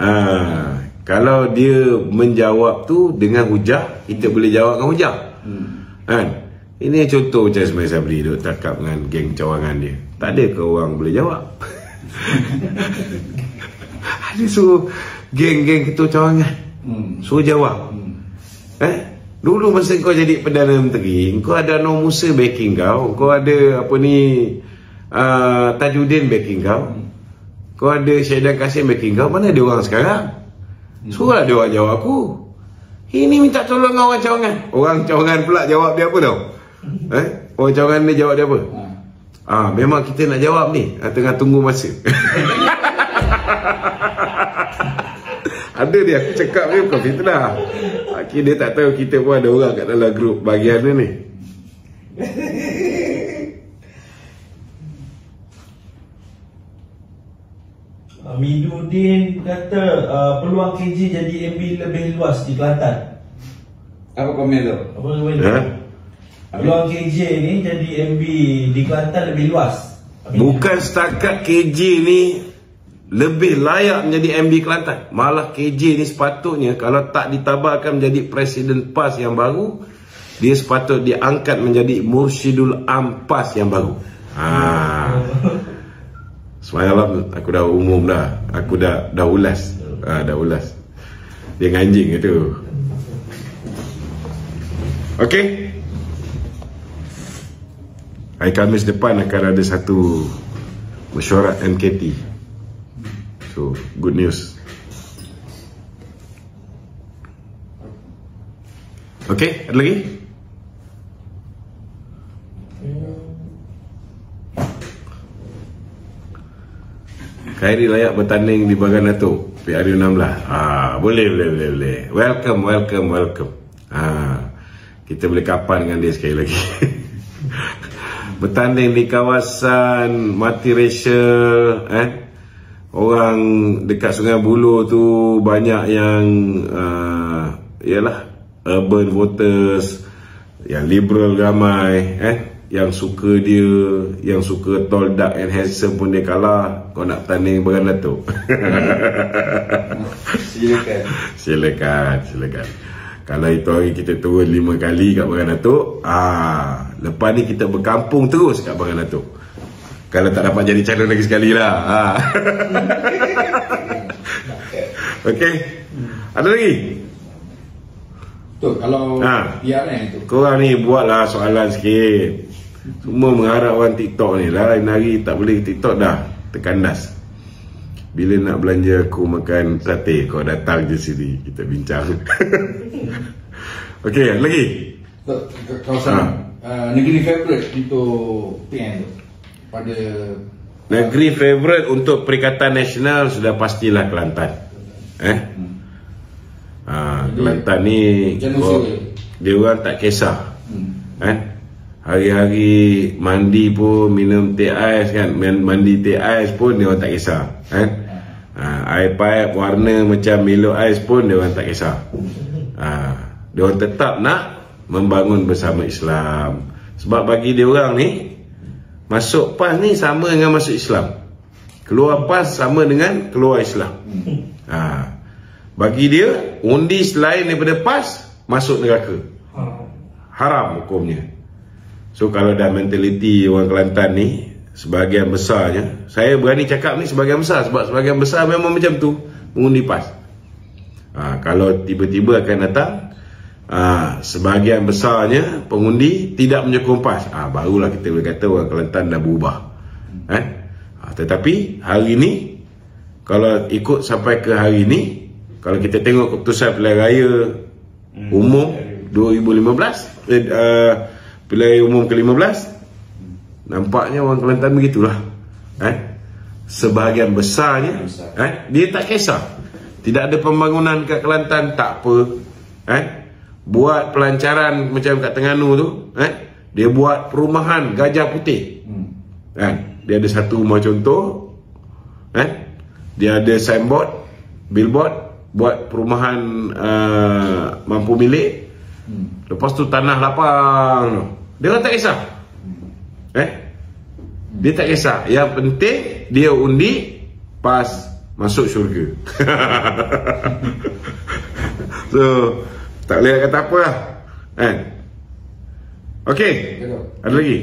Kalau dia menjawab tu dengan hujah, kita boleh jawab dengan hujah. Ini contoh macam Ismail Sabri duk cakap dengan geng cawangan dia. Tak ada ke orang boleh jawab? Ada suruh geng-geng ketua cawangan suruh jawab. Dulu masa kau jadi Perdana Menteri, kau ada Anwar Musa backing kau, kau ada apa ni Tajuddin backing kau, kau ada Syahidan Kasim backing kau. Mana ada orang sekarang? Suruhlah dia orang jawab aku. Ini minta tolong orang cawangan. Orang cawangan pula jawab dia apa tau? Orang cawangan ni jawab dia apa? Memang kita nak jawab ni, tengah tunggu masa. Ada dia, aku cakap dia bukan fitnah. Akhirnya dia tak tahu kita pun ada orang kat dalam grup bahagian ni. Midudin kata peluang KJ jadi MB lebih luas di Kelantan. Apa komen tu? Apa komen tu? Peluang KJ ni jadi MB di Kelantan lebih luas. Bukan setakat KJ ni lebih layak menjadi MB Kelantan, malah KJ ni sepatutnya kalau tak ditabarkan menjadi Presiden PAS yang baru, dia sepatut diangkat menjadi Mursyidul Am PAS yang baru. Semalam aku dah umum dah, aku dah ulas. Dah ulas. Dia nganjing itu. Okey. Hari Khamis depan akan ada satu mesyuarat NKT. So, good news. Okey, ada lagi? Khairi layak bertanding di Bagan Datuk PRU16. Boleh. Welcome. Kita boleh kapan dengan dia sekali lagi. Bertanding di kawasan multiracial, orang dekat Sungai Buloh tu banyak yang ialah urban voters, yang liberal ramai, yang suka dia, yang suka tall, dark and handsome pun dia kalah. Kau nak bertanding Bagan Datuk? Silakan. Kalau itu hari kita turun 5 kali kat Bagan Datuk, lepas ni kita berkampung terus kat Bagan Datuk. Kalau tak dapat jadi calon lagi sekali lah. Okey. Ada lagi? Tu kalau PRN tu, korang ni buatlah soalan sikit. Semua mengharap orang TikTok ni lah. Lain hari tak boleh TikTok dah terkandas. Bila nak belanja aku makan sate, kau datang je sini, kita bincang. Okey, ada lagi? Kawasan negeri favourite untuk PN tu pada negeri favourite untuk Perikatan Nasional sudah pastilah Kelantan. Kelantan ni dia orang tak kisah. Hari-hari mandi pun minum teh ais kan, mandi teh ais pun dia orang tak kisah. Air pipe warna macam Milo ais pun dia orang tak kisah. Dia orang tetap nak membangun bersama Islam. Sebab bagi dia orang ni, masuk PAS ni sama dengan masuk Islam, keluar PAS sama dengan keluar Islam. Bagi dia, undi selain daripada PAS masuk neraka, haram hukumnya. So kalau dah mentaliti orang Kelantan ni, sebahagian besarnya, saya berani cakap ni sebahagian besar, sebab sebahagian besar memang macam tu, mengundi PAS. Kalau tiba-tiba akan datang sebahagian besarnya pengundi tidak menyokong PAS, barulah kita boleh kata orang Kelantan dah berubah. Tetapi hari ini, kalau ikut sampai ke hari ini, kalau kita tengok keputusan pilihan raya umum 2015, pilihan raya umum ke-15, nampaknya orang Kelantan begitulah. Sebahagian besarnya dia tak kisah, tidak ada pembangunan kat Kelantan, tak apa. Buat pelancaran macam kat Terengganu tu, dia buat perumahan Gajah Putih. Dia ada satu rumah contoh, dia ada signboard, billboard, buat perumahan mampu milik. Lepas tu tanah lapang tu, dia orang tak kisah. Dia tak kisah, yang penting dia undi PAS masuk syurga. So tak boleh kata apa lah. Okey, ada lagi?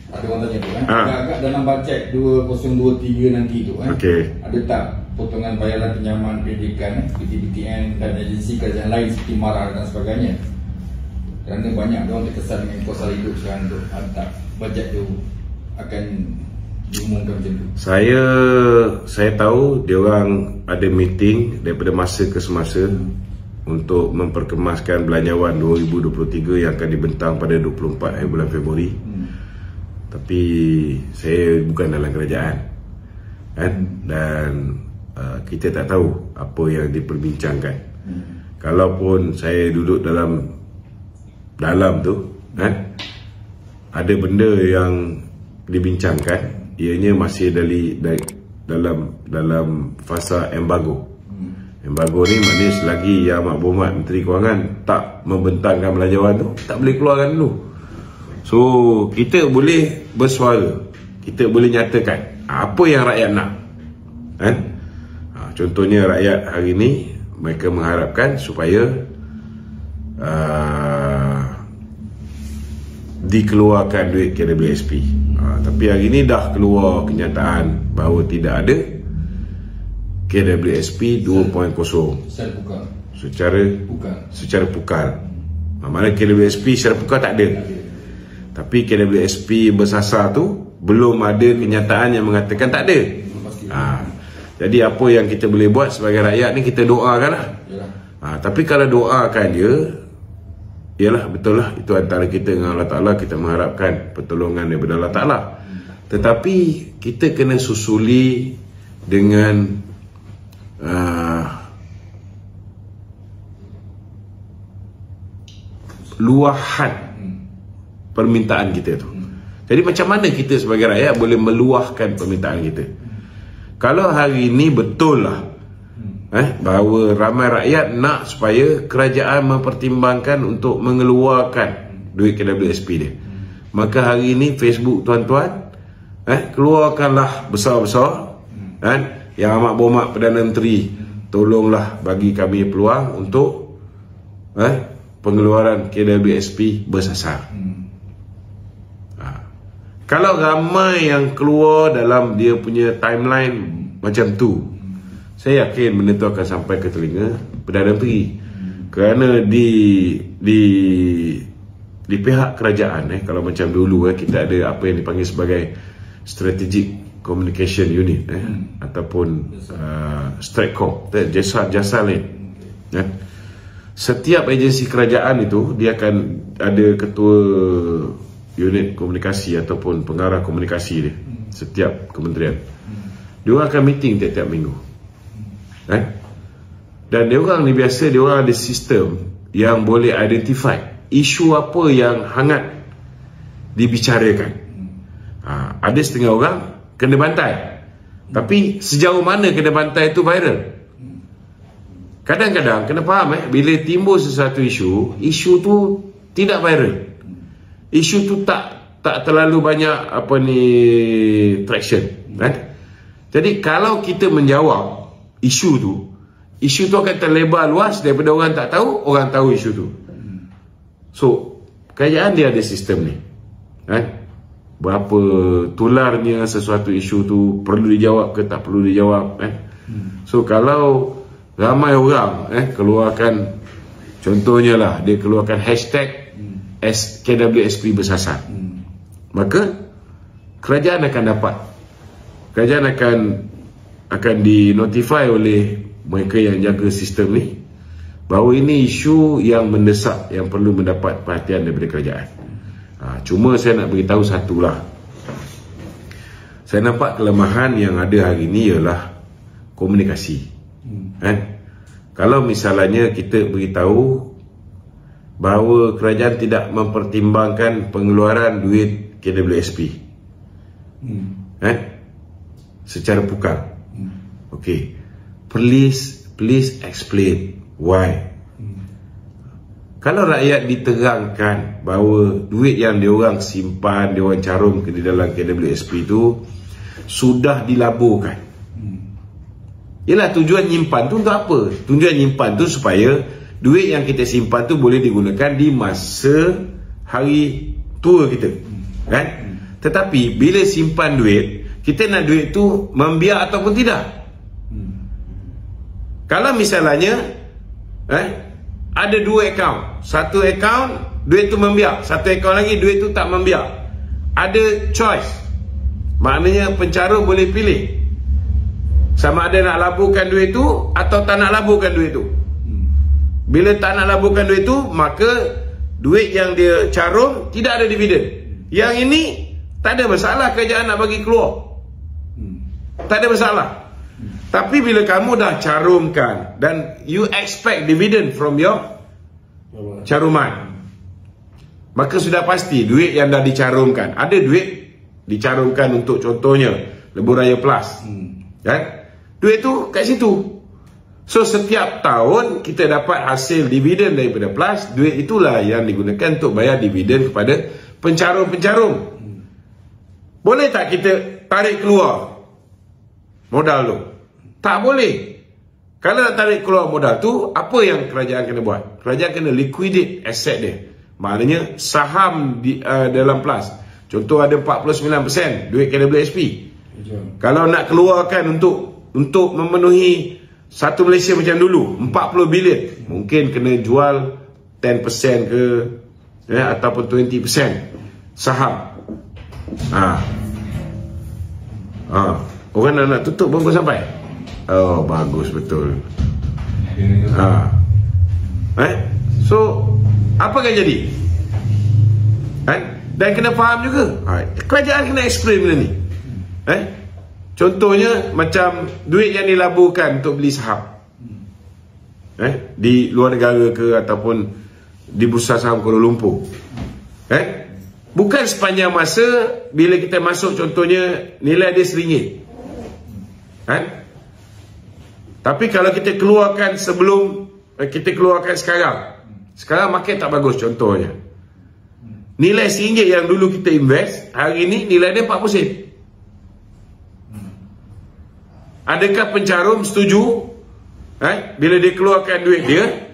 Ada orang tanya tu agak dalam bajet 2023 nanti tu ada tak potongan bayaran pinjaman pendidikan PTBTN dan agensi kerajaan lain seperti MARA dan sebagainya? Kerana banyak orang terkesan dengan kos hidup sekarang tu. Ada tak bajet tu akan diumumkan macam tu? Saya tahu dia orang ada meeting daripada masa ke semasa untuk memperkemaskan belanjawan 2023 yang akan dibentang pada 24 hari bulan Februari. Tapi saya bukan dalam kerajaan, dan kita tak tahu apa yang diperbincangkan. Kalaupun saya duduk dalam tu, ada benda yang dibincangkan, ianya masih dalam fasa embargo. Embargo ni maknanya selagi Yang Amat Berhormat Menteri Kewangan tak membentangkan belanjawan tu, tak boleh keluarkan dulu. So kita boleh bersuara, kita boleh nyatakan apa yang rakyat nak. Contohnya rakyat hari ni mereka mengharapkan supaya dikeluarkan duit KWSP. Tapi hari ni dah keluar kenyataan bahawa tidak ada KWSP 2.0 secara pukal. Maknanya KWSP secara pukal tak ada. Tapi KWSP bersasar tu belum ada kenyataan yang mengatakan tak ada. Jadi apa yang kita boleh buat sebagai rakyat ni, kita doakan lah. Tapi kalau doakan dia, ialah betul lah, itu antara kita dengan Allah Ta'ala. Kita mengharapkan pertolongan daripada Allah Ta'ala. Tetapi kita kena susuli dengan luahan permintaan kita tu. Jadi macam mana kita sebagai rakyat boleh meluahkan permintaan kita? Kalau hari ini betul lah bahawa ramai rakyat nak supaya kerajaan mempertimbangkan untuk mengeluarkan duit KWSP dia, maka hari ini Facebook tuan-tuan, keluarkanlah besar-besar, Yang Amat Berhormat Perdana Menteri, tolonglah bagi kami peluang untuk pengeluaran KWSP bersasar. Kalau ramai yang keluar dalam dia punya timeline macam tu, saya yakin benda tu akan sampai ke telinga Perdana Menteri. Kerana di pihak kerajaan, kalau macam dulu kita ada apa yang dipanggil sebagai Strategic Communication Unit, ataupun Stratcom, jasa lain. Setiap agensi kerajaan itu dia akan ada ketua unit komunikasi ataupun pengarah komunikasi dia. Setiap kementerian dia orang akan meeting tiap-tiap minggu, dan dia orang ni biasa, dia orang ada sistem yang boleh identify isu apa yang hangat dibicarakan. Ada setengah orang kena bantai, tapi sejauh mana kena bantai itu viral. Kadang-kadang kena faham, bila timbul sesuatu isu tu tidak viral, isu tu tak terlalu banyak traction. Jadi kalau kita menjawab isu tu akan terlebar luas daripada orang tak tahu, orang tahu isu tu. So kerajaan dia ada sistem ni, berapa tularnya sesuatu isu tu, perlu dijawab ke tak perlu dijawab. So kalau ramai orang keluarkan Contohnya lah, dia keluarkan hashtag KWSP bersasar. Maka kerajaan akan dapat, kerajaan akan dinotify oleh mereka yang jaga sistem ni bahawa ini isu yang mendesak, yang perlu mendapat perhatian daripada kerajaan. Cuma saya nak beritahu satulah, saya nampak kelemahan yang ada hari ini ialah komunikasi. Kalau misalnya kita beritahu bahawa kerajaan tidak mempertimbangkan pengeluaran duit KWSP secara pukal, okay, please explain why. Kalau rakyat diterangkan bahawa duit yang diorang simpan, diorang carum ke di dalam KWSP itu sudah dilaburkan. Yalah, tujuan nyimpan tu untuk apa? Tujuan nyimpan tu supaya duit yang kita simpan tu boleh digunakan di masa hari tua kita, kan? Tetapi bila simpan duit, kita nak duit tu membiak ataupun tidak. Kalau misalnya ada dua akaun, satu akaun duit tu membiak, satu akaun lagi duit tu tak membiak, ada choice. Maknanya pencarum boleh pilih sama ada nak laburkan duit tu atau tak nak laburkan duit tu. Bila tak nak laburkan duit tu, maka duit yang dia carum tidak ada dividen. Yang ini tak ada masalah, kerajaan nak bagi keluar, tak ada masalah. Tapi bila kamu dah carumkan dan you expect dividend from your caruman, maka sudah pasti duit yang dah dicarumkan, ada duit dicarumkan untuk contohnya Lebuh Raya Plus, kan? Duit tu kat situ. So setiap tahun kita dapat hasil dividen daripada Plus, duit itulah yang digunakan untuk bayar dividen kepada pencarum-pencarum. Boleh tak kita tarik keluar modal tu? Tak boleh. Kalau nak tarik keluar modal tu, apa yang kerajaan kena buat? Kerajaan kena liquidate aset dia. Maknanya saham di, dalam Plus, contoh ada 49% duit KWSP. Kalau nak keluarkan untuk memenuhi satu Malaysia macam dulu 40 bilion, mungkin kena jual 10% ke ataupun 20% saham. Orang nak tutup pun sampai. Oh, bagus betul. So apa akan jadi? Dan kena faham juga, kerajaan kena explain benda ni. Contohnya macam duit yang dilaburkan untuk beli saham di luar negara ke ataupun di Bursa Saham Kuala Lumpur, bukan sepanjang masa bila kita masuk, contohnya nilai dia RM1, tapi kalau kita keluarkan sebelum kita keluarkan sekarang market tak bagus, contohnya nilai RM1 yang dulu kita invest, hari ini nilai dia 40 sen. Adakah pencarum setuju bila dia keluarkan duit dia,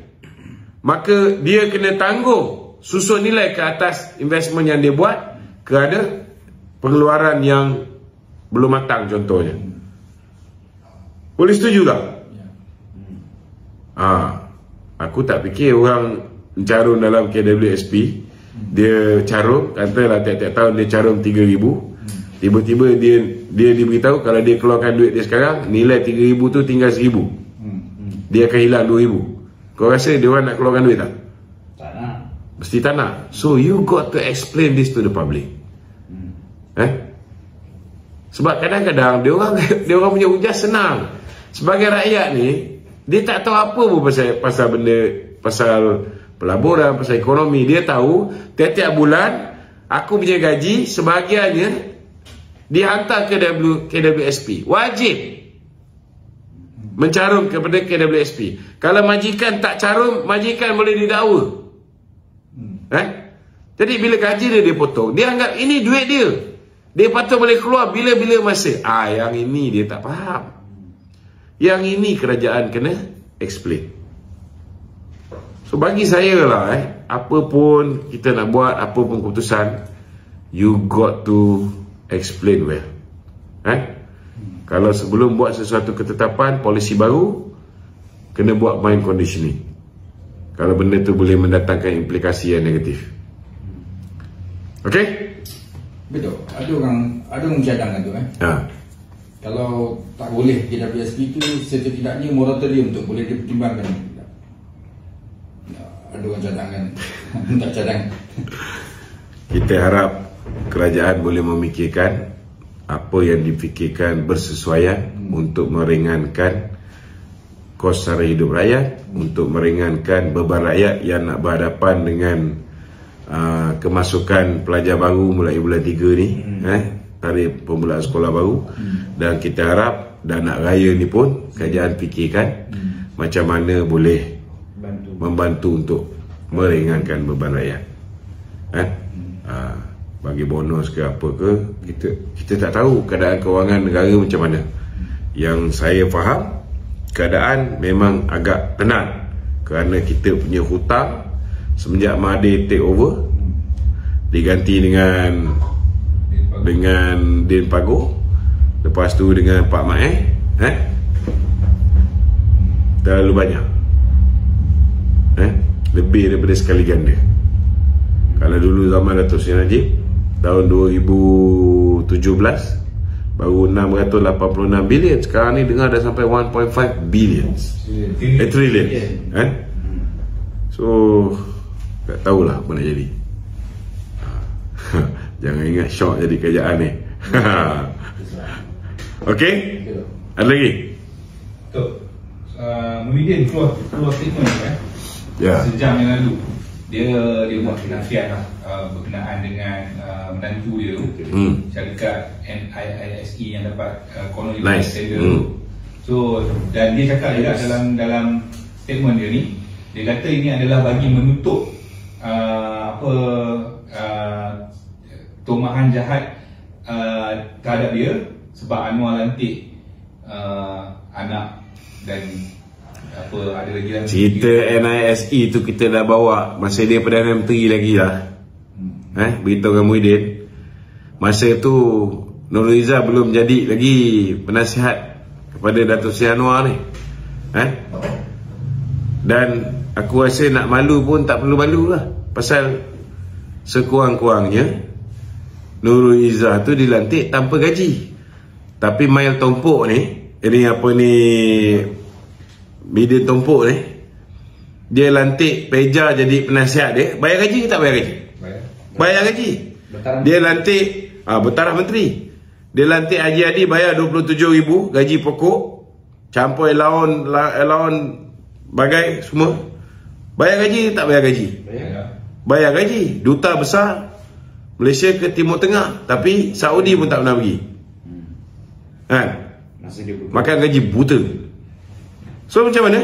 maka dia kena tanggung susun nilai ke atas investment yang dia buat kerana pengeluaran yang belum matang, contohnya? Boleh setuju tak? Aku tak fikir orang carum dalam KWSP, dia carum, katalah tiap-tiap tahun dia carum 3,000, tiba-tiba dia diberitahu kalau dia keluarkan duit dia sekarang, nilai 3,000 tu tinggal 1,000, dia akan hilang 2,000. Kau rasa dia orang nak keluarkan duit tak? Tak nak. Mesti tak nak. So you got to explain this to the public. Sebab kadang-kadang dia orang punya hujah senang. Sebagai rakyat ni, dia tak tahu apa pun pasal benda, pasal pelaburan, pasal ekonomi. Dia tahu tiap-tiap bulan aku punya gaji sebahagiannya dihantar ke KWSP. Wajib mencarum kepada KWSP. Kalau majikan tak carum, majikan boleh didakwa. Jadi bila gaji dia dipotong, dia anggap ini duit dia, dia patut boleh keluar bila-bila masa. Yang ini dia tak faham. Yang ini kerajaan kena explain. So bagi saya lah, apa pun kita nak buat, apa pun keputusan, you got to explain well. Kalau sebelum buat sesuatu ketetapan polisi baru, kena buat mind conditioning. kalau benda tu boleh mendatangkan implikasi yang negatif. Okey? Betul. Ada orang cadangkan tu Kalau tak boleh KWSP tu setidaknya moratorium tu boleh dipertimbangkan. Ada orang cadangkan. Tak cadang. Kita harap kerajaan boleh memikirkan apa yang difikirkan bersesuaian untuk meringankan kos sara hidup rakyat, untuk meringankan beban rakyat yang nak berhadapan dengan kemasukan pelajar baru mulai bulan 3 ni, tarikh permulaan sekolah baru. Dan kita harap dana raya ni pun kerajaan fikirkan macam mana boleh membantu untuk meringankan beban rakyat. Bagi bonus ke apa ke, kita tak tahu keadaan kewangan negara macam mana. Yang saya faham, keadaan memang agak tenang kerana kita punya hutang semenjak Mahathir take over diganti dengan Din Pago, lepas tu dengan Pak Mat terlalu banyak, lebih daripada sekali ganda. Kalau dulu zaman Datuk Seri Najib tahun 2017 baru 686 bilion, sekarang ni dengar dah sampai 1.5 billion, trillion, so tak tahulah apa nak jadi. Jangan ingat syok jadi kerajaan ni. Okey, ada lagi? Muhyiddin keluar statement sejam yang lalu. Dia buat penasihat berkenaan dengan menantu dia, syarikat NIISE yang dapat kolonial tender. So, dan dia cakap juga dalam statement dia ni, dia kata ini adalah bagi menutup tumahan jahat terhadap dia sebab Anwar lantik anak dan ada lagi cerita NISE tu kita dah bawa masa dia Perdana Menteri lagi lah. Beritahu dengan Muhyiddin masa tu Nurul Izzah belum jadi lagi penasihat kepada Datuk Seri Anwar ni. Dan aku rasa nak malu pun tak perlu malu lah, pasal sekurang-kurangnya Nurul Izzah tu dilantik tanpa gaji. Tapi Mail Tompok ni, Bidin Tompok ni, dia lantik Peja jadi penasihat dia, bayar gaji ke tak bayar gaji? Bayar gaji. Dia lantik bertaraf menteri, dia lantik Haji Adi bayar 27,000 gaji pokok, campur allowance bagai semua. Bayar gaji ke tak bayar gaji? Bayar gaji. Duta besar Malaysia ke Timur Tengah, tapi Saudi pun tak pernah pergi. Makan gaji buta. So macam mana?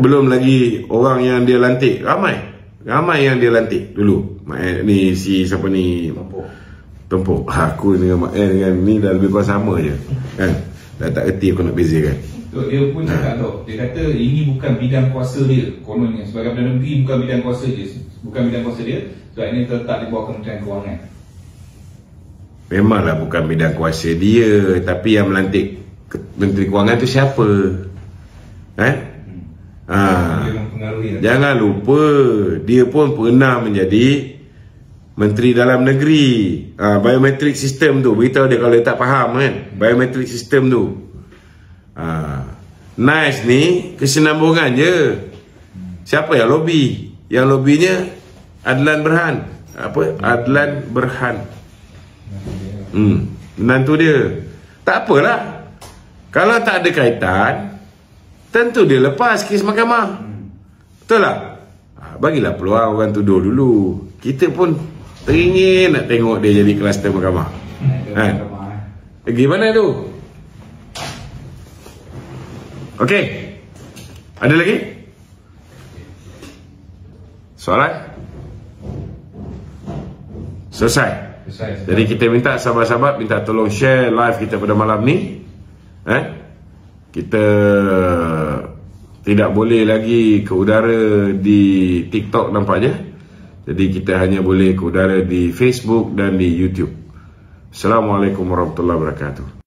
Belum lagi orang yang dia lantik, ramai yang dia lantik dulu. Ni si siapa ni? Tompok. Aku dengan ni dah lebih kurang sama je. Dah tak erti aku nak bezakan. Dia pun cakap dia kata ini bukan bidang kuasa dia. Kononnya sebagai Perdana Menteri bukan bidang kuasa dia. Sebab ini terletak di bawah Kementerian Kewangan. Memanglah bukan bidang kuasa dia, tapi yang melantik Menteri Kewangan tu siapa? Jangan lupa dia pun pernah menjadi Menteri Dalam Negeri. Biometric system tu, beritahu dia kalau dia tak faham kan, biometric system tu. Nice ni kesinambungan je. Siapa yang lobby? Yang lobbynya Adlan Berhan. Adlan Berhan. Menantu dia. Tak apalah, kalau tak ada kaitan, tentu dia lepas kes mahkamah. Betul tak? Bagilah peluang orang tuduh dulu. Kita pun teringin nak tengok dia jadi kluster mahkamah. Gimana tu? Okey, ada lagi soalan? Selesai. Jadi kita minta sahabat-sahabat minta tolong share live kita pada malam ni. Kita tidak boleh lagi ke udara di TikTok nampaknya. Jadi kita hanya boleh ke udara di Facebook dan di YouTube. Assalamualaikum warahmatullahi wabarakatuh.